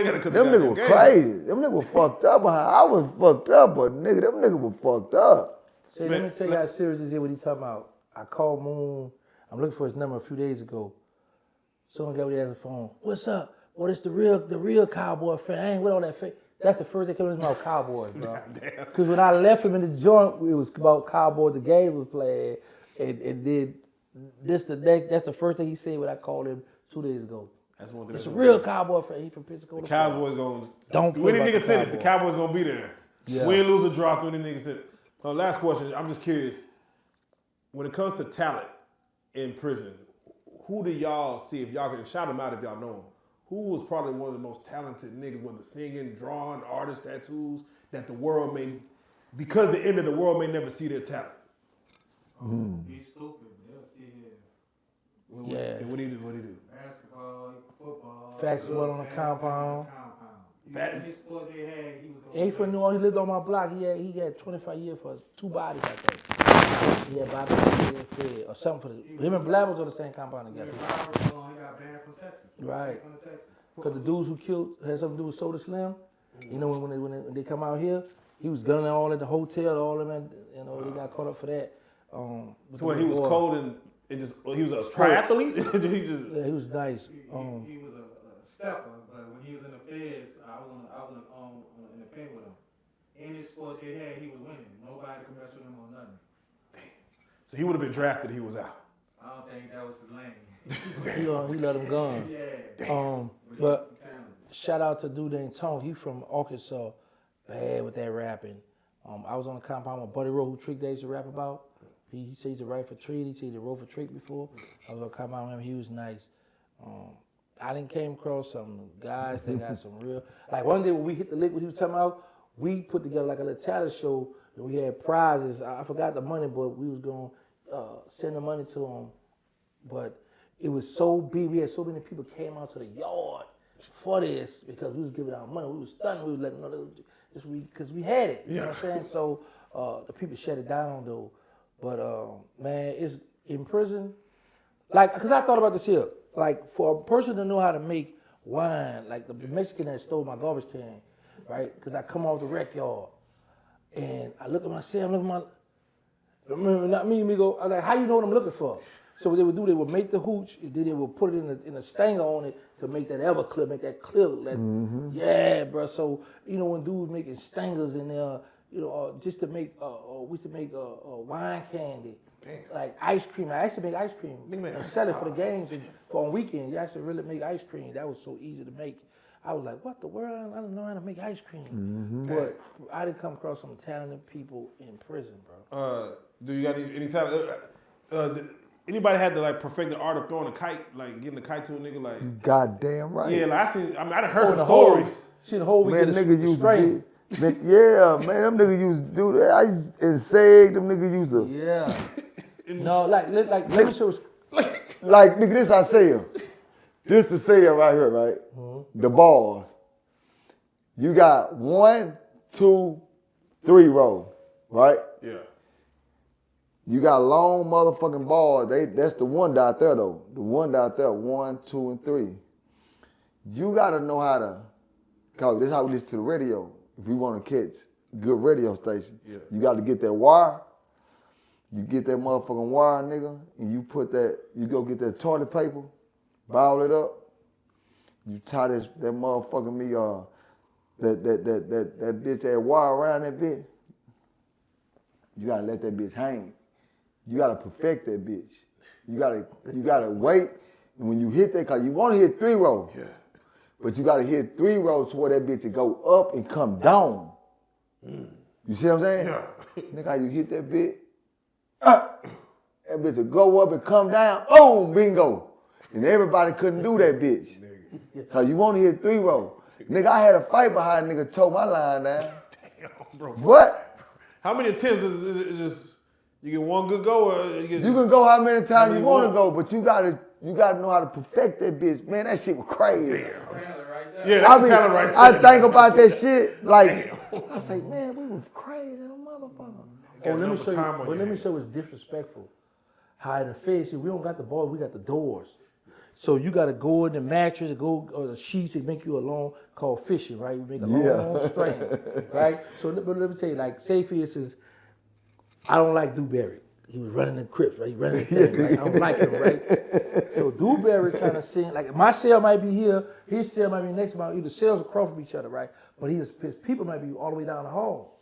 gotta cut them niggas were crazy. Them niggas were fucked up. I was fucked up, but nigga, them niggas were fucked up. See, let me tell you how serious this is what he talking about. I called Moon. I'm looking for his number a few days ago. Someone got me on the phone. What's up? Well, it's the real Cowboy fan. I ain't with all that fake. That's the first thing came to my Cowboys, bro. Because when I left him in the joint, it was about Cowboys. The game was playing, and then that's the first thing he said when I called him 2 days ago. That's one thing. It's a real Cowboy fan. He from Pensacola. The Cowboys gonna don't do any nigga sentence. The Cowboys gonna be there. Yeah. Win, lose, or draw. Do any nigga sentence. Last question. I'm just curious. When it comes to talent in prison, who do y'all see? If y'all can shout them out, if y'all know them. Who was probably one of the most talented niggas, whether singing, drawing, artists, tattoos, that the world may, because the end of the world may never see their talent? He's stupid, but they'll see his. Yeah. And what do you do? Basketball, football. Basketball on the compound. Any sport they had, he was going He from New Orleans. He lived on my block. He had 25 years for 2 bodies, I think. He had bodies for Fred or something for the. Him and Blab was on the same compound together. He got banned from Texas. Right. From Texas. Because the dudes who killed had something to do with Soda Slim. You know, when they come out here, he was gunning all at the hotel, all of them, you know, they got caught up for that. Well, he was cold and he was a triathlete? Yeah, he was nice. He was a stepper, but when he was in the feds, I was in the pen with him. Any sport they had, he was winning. Nobody could mess with him on nothing. Damn. So he would have been drafted, he was out. I don't think that was his lane. He let him gun. Yeah. But shout out to dude named Tone. He from Arkansas. Bad with that rapping. I was on the compound with Buddy Rowe, who Trick Day used to rap about. He said he's a right for Treat. He said he wrote for Trick before. I was on the compound with him. He was nice. I didn't came across some guys that got some real. Like one day when we hit the lick, what he was talking about, we put together like a little talent show and we had prizes. I forgot the money, but we was going to send the money to him. But it was so big. We had so many people came out to the yard for this because we was giving out money. We was stunned. We was letting them know because we had it. You know what I'm saying? So the people shut it down though. But man, it's in prison. Like, because I thought about this here. Like, for a person to know how to make wine, like the Mexican that stole my garbage can, right? Because I come off the rec yard and I look at myself, remember, not me, Migo. I was like, how you know what I'm looking for? So what they would do, they would make the hooch, and then they would put it in a stanger on it to make that ever clip, make that clip. Yeah, bro. So, you know, when dudes making stingers in there, you know, just to make, we used to make wine candy. Damn. Like ice cream. I used to make ice cream and sell it for the games and for on weekends. You actually really make ice cream. That was so easy to make. I was like, what the world? I don't know how to make ice cream. But I didn't come across some talented people in prison, bro. Do you got any talent? Anybody had to like perfect the art of throwing a kite, like getting a kite to a nigga, like? Goddamn right. Yeah, like I done heard some stories. See the whole weekend. Man, nigga used to be, yeah, man, them niggas used to do that. I used to seg, them niggas used to. Yeah. No, like let me show us. Like, nigga, this I say him. This the say right here, right? The balls. You got 1, 2, 3 row, right? Yeah. You got long motherfucking balls. That's the one out there though. The one out there, 1, 2, and 3. You gotta know how to, cause this is how we listen to the radio. If we want to catch good radio station, you gotta get that wire. You get that motherfucking wire, nigga, and you go get that toilet paper, ball it up. You tie that motherfucking that bitch, that wire around that bitch. You gotta let that bitch hang. You gotta perfect that bitch. You gotta wait, and when you hit that, cause you wanna hit 3 rows. Yeah. But you gotta hit 3 rows to where that bitch to go up and come down. You see what I'm saying? Yeah. Nigga, how you hit that bitch? That bitch will go up and come down. Boom, bingo. And everybody couldn't do that bitch. Cause you want to hit 3 rows. Nigga, I had a fight behind a nigga tore my line down. Damn, bro. What? How many attempts is it just, you get one good go or you can go how many times you want to go, but you gotta know how to perfect that bitch. Man, that shit was crazy. Yeah, that's talent right there. I think about that shit like, I say, man, we was crazy, the motherfucker. Let me show you. But let me show you it's disrespectful. How in the face, we don't got the ball, we got the doors. So you got to go in the mattress, or the sheets, and make you a long, called fishing, right? You make a long string, right? So but let me tell you, like, say for instance, I don't like Dewberry. He was running the Crips, right? He running the thing, right? I don't like him, right? So Dewberry trying to sing, like my cell might be here, his cell might be next to mine, either cells across from each other, right? But his people might be all the way down the hall.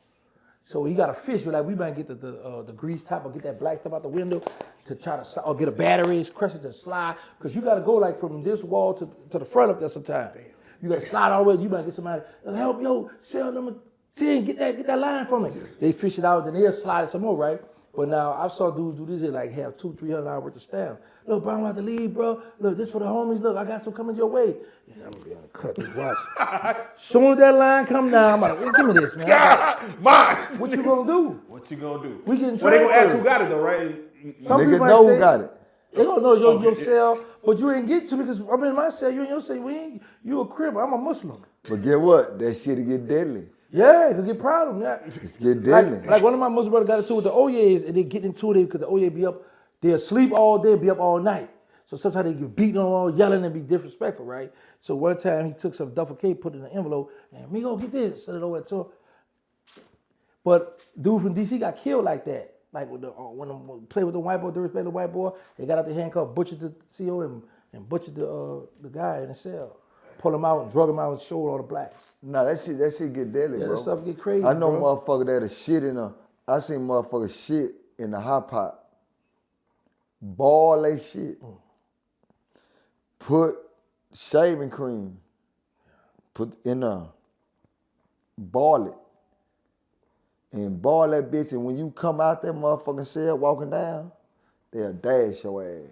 So he got a fish, like we might get the grease top or get that black stuff out the window to try to, or get a battery, crush it to slide. Because you got to go like from this wall to the front up there sometimes. You got to slide all the way, you might get somebody, help, yo, cell number 10, get that line for me. They fish it out, then they'll slide it some more, right? But now I saw dudes do this, they like have $200-300 worth of stamp. Look, bro, I'm about to leave, bro. Look, this for the homies. Look, I got some coming your way. Yeah, I'm gonna be on the cut. Just watch. Soon as that line come down, I'm like, give me this, man. Mine. What you gonna do? What you gonna do? We getting well, they gonna ask who got it though, right? Some nigga know who got it. They gonna know your cell, but you ain't get to me because I'm in my cell. You in your cell. You a crib. I'm a Muslim. But get what? That shit'll get deadly. Yeah, it could get problem. Yeah. It's get deadly. Like one of my Muslim brothers got into it with the OYAs, and they get into it because the OYA be up. They'll sleep all day, be up all night. So sometimes they get beaten on, yelling, and be disrespectful, right? So one time he took some duffel cake, put it in an envelope, and me go get this, send it over to him. But dude from DC got killed like that. Like with when they play with the white boy, disrespect the white boy, they got out the handcuff, butchered the CO and butchered the guy in the cell. Pull him out and drug him out and showed all the blacks. Nah, that shit get deadly, Yeah, bro. that stuff get crazy, I know bro. motherfucker that'll shit in a. I seen motherfuckers shit in the hot pot. Boil they shit. Put shaving cream. Put in a. Boil it. And boil that bitch, and when you come out that motherfucking cell walking down, they'll dash your ass.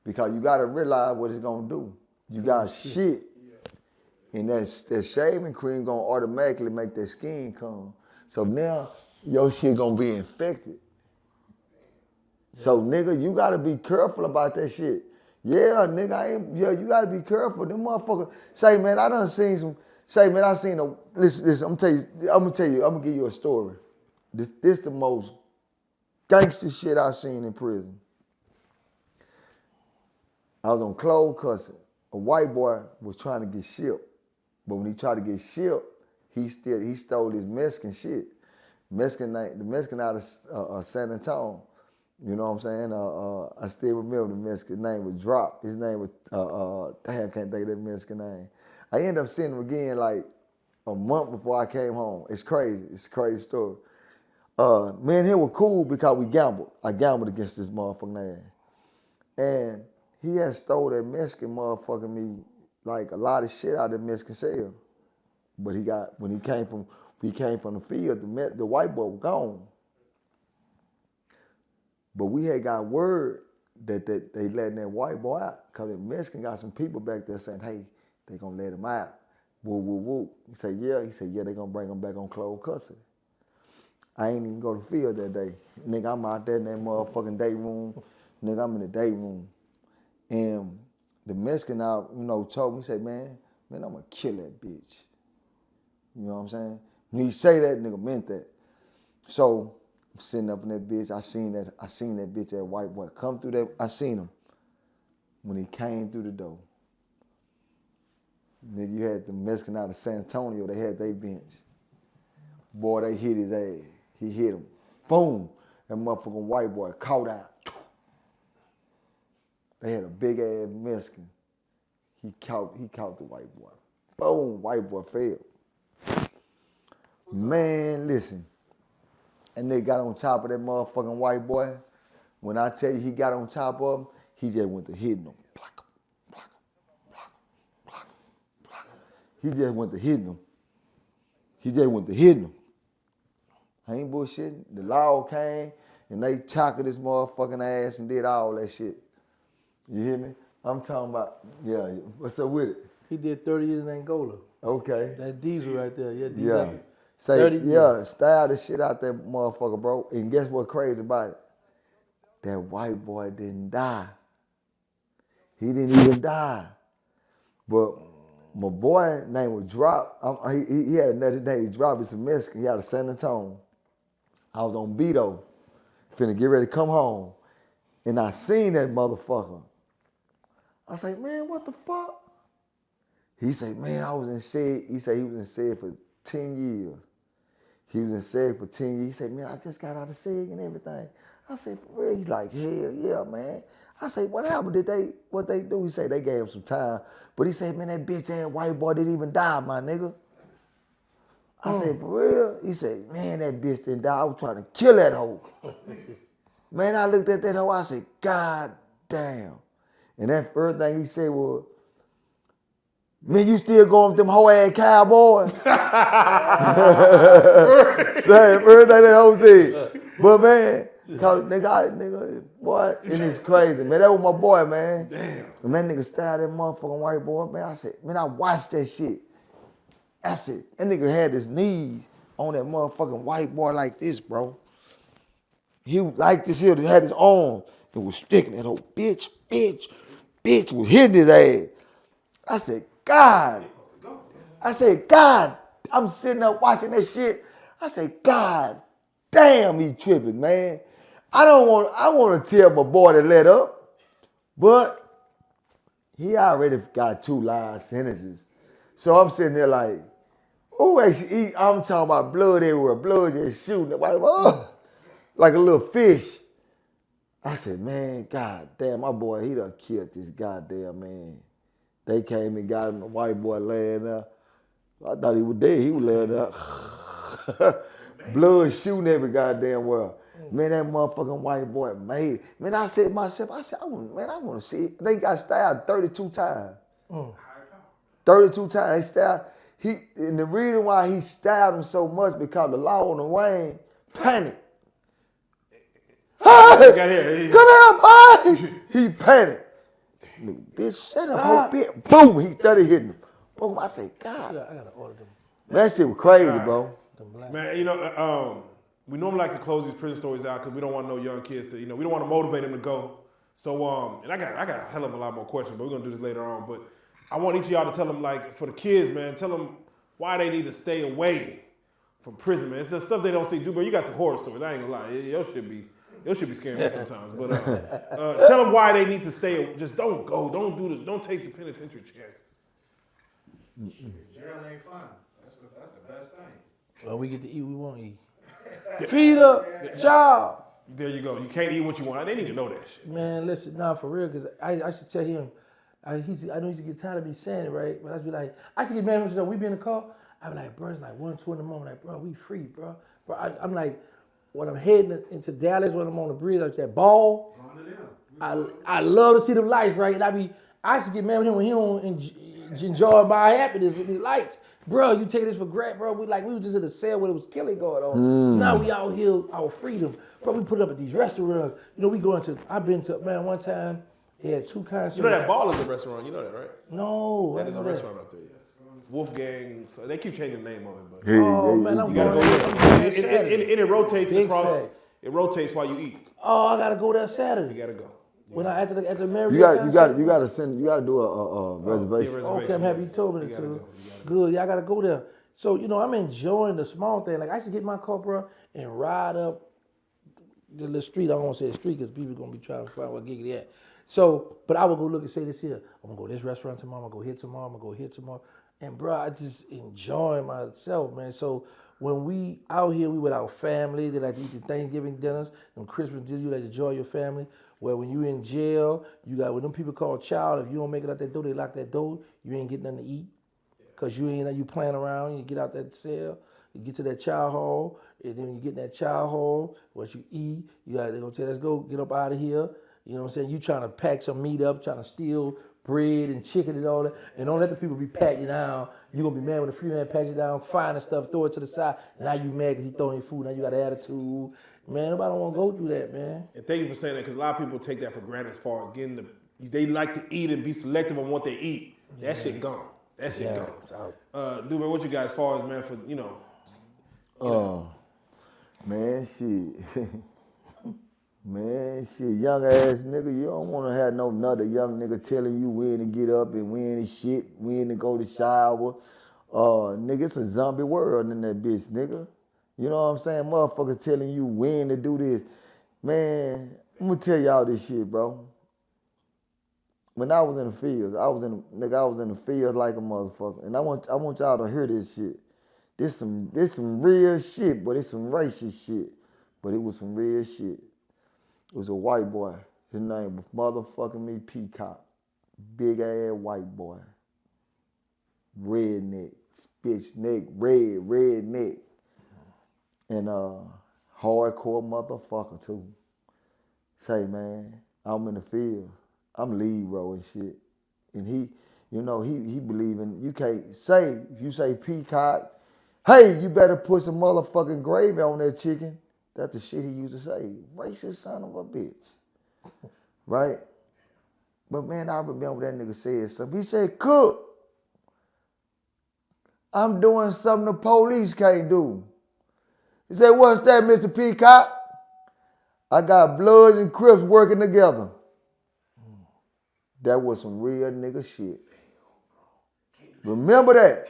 Because you gotta realize what it's gonna do. You got shit. And that shaving cream gonna automatically make that skin come. So now your shit gonna be infected. So nigga, you gotta be careful about that shit. Yeah, nigga, you gotta be careful. Them motherfuckers say, man, I done seen some. Say, man, I seen a. Listen. I'm gonna give you a story. This the most gangster shit I seen in prison. I was on clothes cussing. A white boy was trying to get shipped, but when he tried to get shipped, he stole his Mexican shit. The Mexican out of San Antonio. You know what I'm saying? I still remember the Mexican name was Drop. His name was I can't think of that Mexican name. I ended up seeing him again like a month before I came home. It's crazy. It's a crazy story. Me and him were cool because we gambled. I gambled against this motherfucking man. And he had stole that Mexican motherfucking me like a lot of shit out of the Mexican cell. But when he came from the field, the white boy was gone. But we had got word that they letting that white boy out because the Mexican got some people back there saying, hey, they gonna let him out. Woo, woo, woo. He said, yeah, they gonna bring him back on closed custody. I ain't even go to the field that day. Nigga, I'm out there in that motherfucking day room. Nigga, I'm in the day room. And the Mexican out, told me, he said, man, I'm gonna kill that bitch. You know what I'm saying? When he say that, nigga meant that. So I'm sitting up in that bitch. I seen that bitch, that white boy come through that. I seen him when he came through the door. Nigga, you had the Mexican out of San Antonio, they had their bench. Boy, they hit his ass. He hit him. Boom. That motherfucking white boy caught out. They had a big ass Mexican. He caught the white boy. Boom, white boy fell. Man, listen. And they got on top of that motherfucking white boy. When I tell you he got on top of him, he just went to hitting him. He just went to hitting him. I ain't bullshitting. The law came and they tackled his motherfucking ass and did all that shit. You hear me? I'm talking about, yeah, what's up with it? He did 30 years in Angola. Okay. That's Diesel right there. Yeah, Diesel. Yeah. Say, 30 years. style the shit out that motherfucker, bro. And guess what crazy about it? That white boy didn't die. He didn't even die. But my boy name was Drop. He had another name. Drop is a Mexican. He out of San Antonio. I was on Beto, finna get ready to come home. And I seen that motherfucker. I say, man, what the fuck? He say, man, I was in shed. He said he was in shed for 10 years. He was in shed for 10 years. He said, man, I just got out of shed and everything. I said, for real? He's like, hell yeah, man. I say, what happened? What they do? He said they gave him some time. But he said, man, that bitch ass white boy didn't even die, my nigga. I said, for real? He said, man, that bitch didn't die. I was trying to kill that hoe. Man, I looked at that hoe, I said, God damn. And that first thing he said was, man, you still going with them hoe ass cowboys? First thing that hoe said. But man, cause nigga, boy, and it's crazy, man. That was my boy, man. Damn. And that nigga styled that motherfucking white boy, man. I said, man, I watched that shit. I said, that nigga had his knees on that motherfucking white boy like this, bro. He like this here, had his arm. and was sticking that whole bitch was hitting his ass. I said, God. I'm sitting up watching that shit. I said, God damn, he tripping, man. I want to tell my boy to let up, but he already got 2 live sentences. So I'm sitting there like, oh, actually, I'm talking about blood everywhere, blood just shooting, like a little fish. I said, man, God damn, my boy, he done killed this goddamn man. They came and got him, the white boy laying there. I thought he was dead. He was laying there. Blood shooting every goddamn well. Man, that motherfucking white boy made it. Man, I said to myself, I want to see it. They got stabbed 32 times. 32 times. They stabbed. And the reason why he stabbed him so much because the law on the Wayne panicked. Hey, come here, boy. He panicked. Bitch, shut up, whole bit. Boom, he started hitting him. Boom, I say, God. I gotta order them. That shit was crazy, bro. Man, we normally like to close these prison stories out because we don't want no young kids to, we don't want to motivate them to go. So, and I got a hell of a lot more questions, but we're gonna do this later on. But I want each of y'all to tell them, like, for the kids, man, tell them why they need to stay away from prison, man. It's the stuff they don't see. Dewberry, you got some horror stories. I ain't gonna lie, your shit be scaring me sometimes. But tell them why they need to stay. Just don't go. Don't take the penitentiary chances. Jail ain't fun. That's the best thing. Well, we get to eat, we won't eat. Feed up, job. There you go. You can't eat what you want. They need to know that shit. Man, listen, nah, for real, because I should tell him, I know he used to get tired of me saying it, right? But I'd be like, I used to get mad when he said, we be in the car. I'd be like, bro, it's like 1, 2 in the morning. Like, bro, we free, bro. I'm like, when I'm heading into Dallas, when I'm on the bridge, like that ball, I love to see them lights, right? And I used to get mad with him when he don't enjoy my happiness with these lights. Bro, you take this for granted, bro. We was just in a cell where there was killing going on. Now we out here, our freedom. Bro, we put up at these restaurants. I've been to, man, one time, they had 2 concerts. You know that Ball is a restaurant. You know that, right? No. That is a restaurant up there, yes. Wolfgang. So they keep changing the name of it. But Man, I'm you gotta going go there. it rotates Big across. fact. It rotates while you eat. Oh, I gotta go there Saturday. You gotta go. When I at the Marriott You got to do a reservation. Okay, I'm happy you told me that too. Good, yeah, I gotta go there. So, I'm enjoying the small thing. Like, I should get my car, bro, and ride up the little street. I don't want to say the street because people gonna be trying to find what gig it at. So, but I would go look and say this here. I'm gonna go to this restaurant tomorrow. I'm gonna go here tomorrow. I'm gonna go here tomorrow. And bro, I just enjoy myself, man. So when we out here, we with our family. They like to eat the Thanksgiving dinners, them Christmas dinners. You like to enjoy your family. Where when you in jail, you got when them people call child. If you don't make it out that door, they lock that door. You ain't getting nothing to eat, cause you playing around. You get out that cell, you get to that child hall, and then when you get in that child hall, once you eat, they gonna tell you, let's go, get up out of here. You know what I'm saying? You trying to pack some meat up, trying to steal bread and chicken and all that, and don't let the people be patting you down. You're going to be mad when the free man pats you down, find the stuff, throw it to the side. Now you mad because he throwing your food. Now you got an attitude. Man, nobody don't want to go through that, man. And thank you for saying that, because a lot of people take that for granted as far as getting they like to eat and be selective on what they eat. That shit gone. That shit gone. Dewberry, what you got as far as, man, for, Man, shit. Man, shit, young ass nigga, you don't want to have no another young nigga telling you when to get up and when to shit, when to go to shower. Nigga, it's a zombie world in that bitch, nigga. You know what I'm saying? Motherfucker telling you when to do this. Man, I'm gonna tell y'all this shit, bro. When I was in the field, I was in the field like a motherfucker. And I want y'all to hear this shit. This some real shit, but it's some racist shit. But it was some real shit. It was a white boy. His name was motherfucking me Peacock. Big ass white boy. Redneck. Bitch neck. Red neck. And hardcore motherfucker too. Say, man, I'm in the field. I'm lead row and shit. And he believe in, you can't say, if you say Peacock, hey, you better put some motherfucking gravy on that chicken. That's the shit he used to say. Racist son of a bitch. Right? But man, I remember that nigga said something. He said, Cook, I'm doing something the police can't do. He said, what's that, Mr. Peacock? I got Bloods and Crips working together. That was some real nigga shit. Remember that.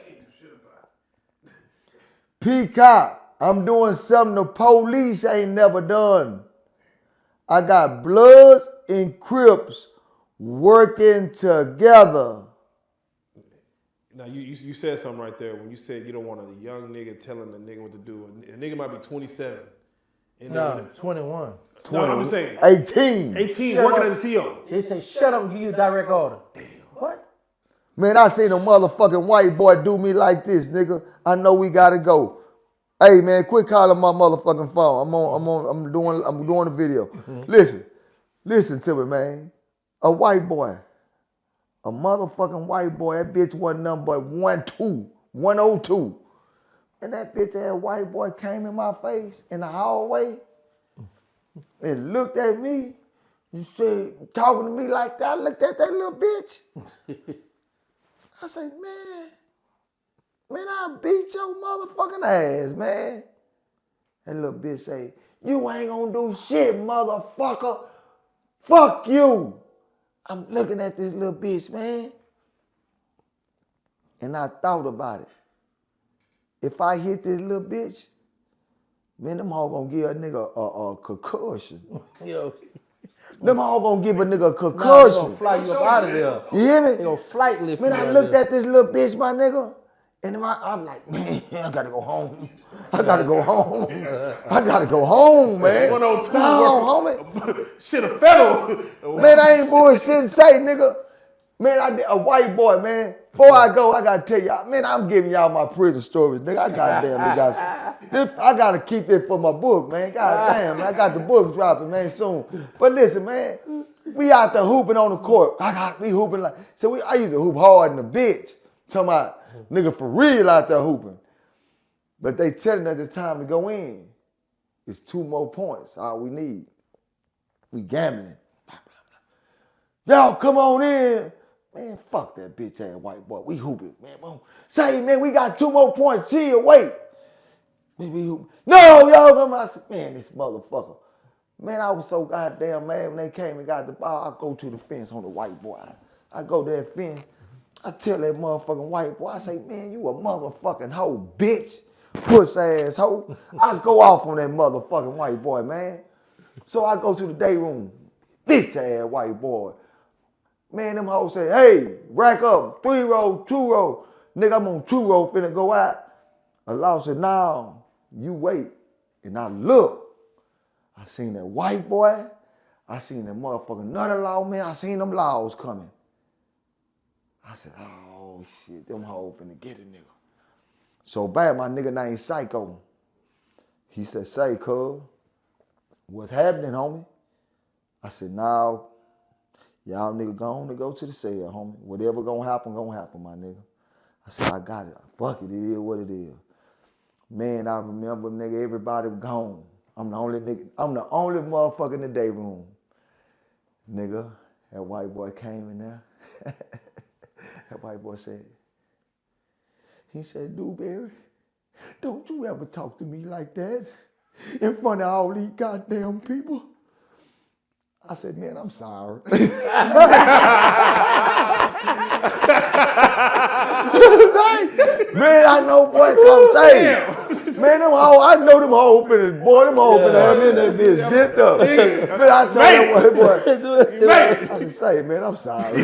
Peacock, I'm doing something the police ain't never done. I got Bloods and Crips working together. Now you said something right there when you said you don't want a young nigga telling a nigga what to do. A nigga might be 27. No, 21. No, I'm just saying. 18. 18 Shut working up. as a CO. They say, shut up and give you a direct order. Damn. What? Man, I seen a motherfucking white boy do me like this, nigga. I know we gotta go. Hey man, quit calling my motherfucking phone. I'm doing a video. Listen to me, man. A white boy. A motherfucking white boy. That bitch wasn't nothing but 102. And that bitch ass white boy came in my face in the hallway and looked at me and said, talking to me like that. I looked at that little bitch. I said, man, I beat your motherfucking ass, man. That little bitch say, you ain't gonna do shit, motherfucker. Fuck you. I'm looking at this little bitch, man. And I thought about it. If I hit this little bitch, man, them all gonna give a nigga a concussion. Yo. Them all gonna give a nigga a Nah, they concussion. gonna fly you up out of there. You hear me? They gonna flight lift Man, you I out looked there. at this little bitch, my nigga, and I'm like, man, I gotta go home. I gotta go home. I gotta go home, man. 102 No, homie. Shit, a federal. Man, I ain't bullshit to say, nigga. Man, I did a white boy, man. Before I go, I gotta tell y'all, man, I'm giving y'all my prison stories, nigga. I gotta keep this for my book, man. Goddamn, man, I got the book dropping, man, soon. But listen, man, we out there hooping on the court. We hooping like, so I used to hoop hard in the bitch. Talking about nigga for real out there hooping. But they telling us it's time to go in. It's 2 more points, all we need. We gambling. Y'all come on in. Man, fuck that bitch ass white boy. We hooping, man. Say, man, we got 2 more points. Chill, wait. Man, we hooping. No, y'all come on. I said, man, this motherfucker. Man, I was so goddamn mad when they came and got the ball. I go to the fence on the white boy. I go to that fence. I tell that motherfucking white boy, I say, man, you a motherfucking hoe, bitch. Puss ass hoe. I go off on that motherfucking white boy, man. So I go to the day room. Bitch ass white boy. Man, them hoes say, hey, rack up, 3 roll, 2 roll. Nigga, I'm on 2 roll, finna go out. Allah said, no, you wait. And I look. I seen that white boy. I seen that motherfucking nutty law, man. I seen them laws coming. I said, oh, shit, them hoes finna get a nigga. So bad, my nigga named Psycho. He said, say, cuz, what's happening, homie? I said, no. Y'all nigga go to the cell, homie. Whatever gonna happen, my nigga. I said, I got it. Fuck it, it is what it is. Man, I remember, nigga, everybody was gone. I'm the only motherfucker in the day room. Nigga, that white boy came in there. That white boy said, he said, Dewberry, don't you ever talk to me like that in front of all these goddamn people. I said, man, I'm sorry. Man, I know boy come say. Man, them hoes, I know them hoes finna, boy, them hoes finna have me in that bitch dipped up. Man, I told that boy, I said, say, man, I'm sorry.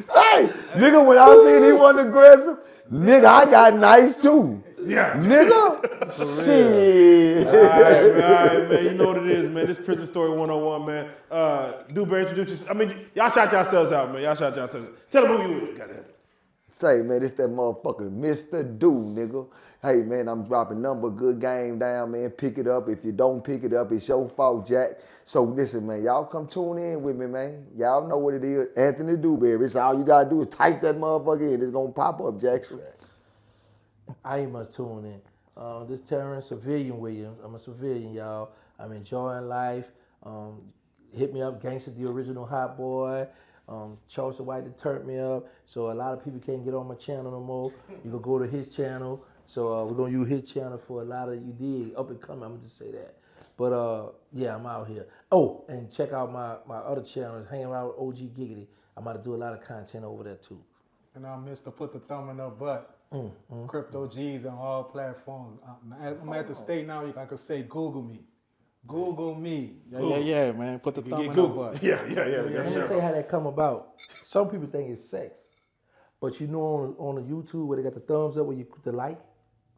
Hey, nigga, when I seen he wasn't aggressive, nigga, I got nice too. Yeah. Nigga, shit. All right, man. You know what it is, man. This Prison Story 101, man. Dewberry, introduce yourself. I mean, y'all shout yourselves out, man. Y'all shout yourselves out. Tell them who you is. Goddamn. Say, man, it's that motherfucker Mr. Do, nigga. Hey, man, I'm dropping number good game down, man. Pick it up. If you don't pick it up, it's your fault, Jack. So listen, man, y'all come tune in with me, man. Y'all know what it is. Anthony Dewberry. It's all you gotta do is type that motherfucker in. It's gonna pop up, Jackson. I ain't much tune in. This Terrance Civilian Williams. I'm a civilian, y'all. I'm enjoying life. Hit me up, Gangsta, the original hot boy. Charles the White that turned me up. So a lot of people can't get on my channel no more. You can go to his channel, So we're gonna use his channel for a lot of you dig up and coming. I'm gonna just say that. But yeah, I'm out here. Oh, and check out my other channels, hanging around with OG Giggity. I'm about to do a lot of content over there too. And I'm Mr. Put the Thumb in Her Butt. Crypto G's on all platforms. I'm at the state now. I can say Google me. Google me. Yeah, man. Put the thumb in her butt. Yeah. Let me tell you how that come about. Some people think it's sex, but you know on the YouTube where they got the thumbs up, where you put the like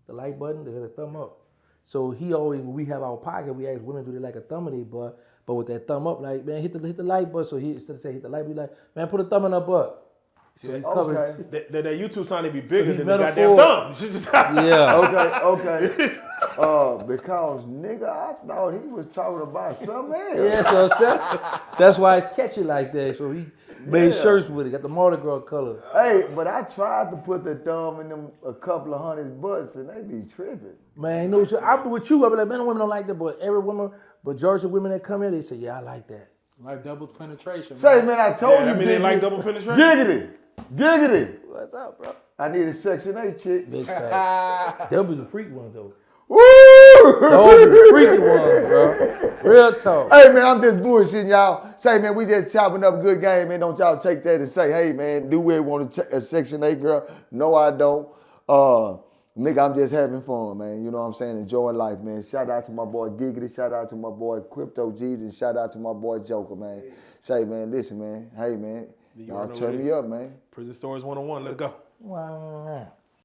button, they got a thumb up. So he always, when we have our pocket, we ask women, do they like a thumb in their butt? But with that thumb up, like, man, hit the like button. So he, instead of saying hit the like, be like, man, put a thumb in her butt. So he covered. That YouTube sign to be bigger So than the metaphor- goddamn thumb. Yeah. Okay. Because nigga, I thought he was talking about something else. Yeah, so I'm saying, that's why it's catchy like that. So he made shirts with it, got the Mardi Gras color. Hey, but I tried to put the thumb in them a couple of hundred butts and they be tripping. Man, you know what I be with you. I be like, man, women don't like that, but every woman, majority of women that come here, they say, yeah, I like that. Like double penetration. Say, man, I told you. I mean, they like double penetration. Giggity. What's up, bro? I need a Section 8 chick. Big facts. They'll be the freak ones though. Woo! Those be the freaky ones, bro. Real talk. Hey, man, I'm just bullshitting y'all. Say, man, we just chopping up a good game, man. Don't y'all take that and say, hey, man, do we want a Section 8 girl? No, I don't. Nigga, I'm just having fun, man. You know what I'm saying? Enjoying life, man. Shout out to my boy Giggity. Shout out to my boy Crypto G's. And shout out to my boy Joker, man. Say, man, listen, man. Hey, man. Y'all turn me up, man. Prison Stories 101. Let's go. Wow.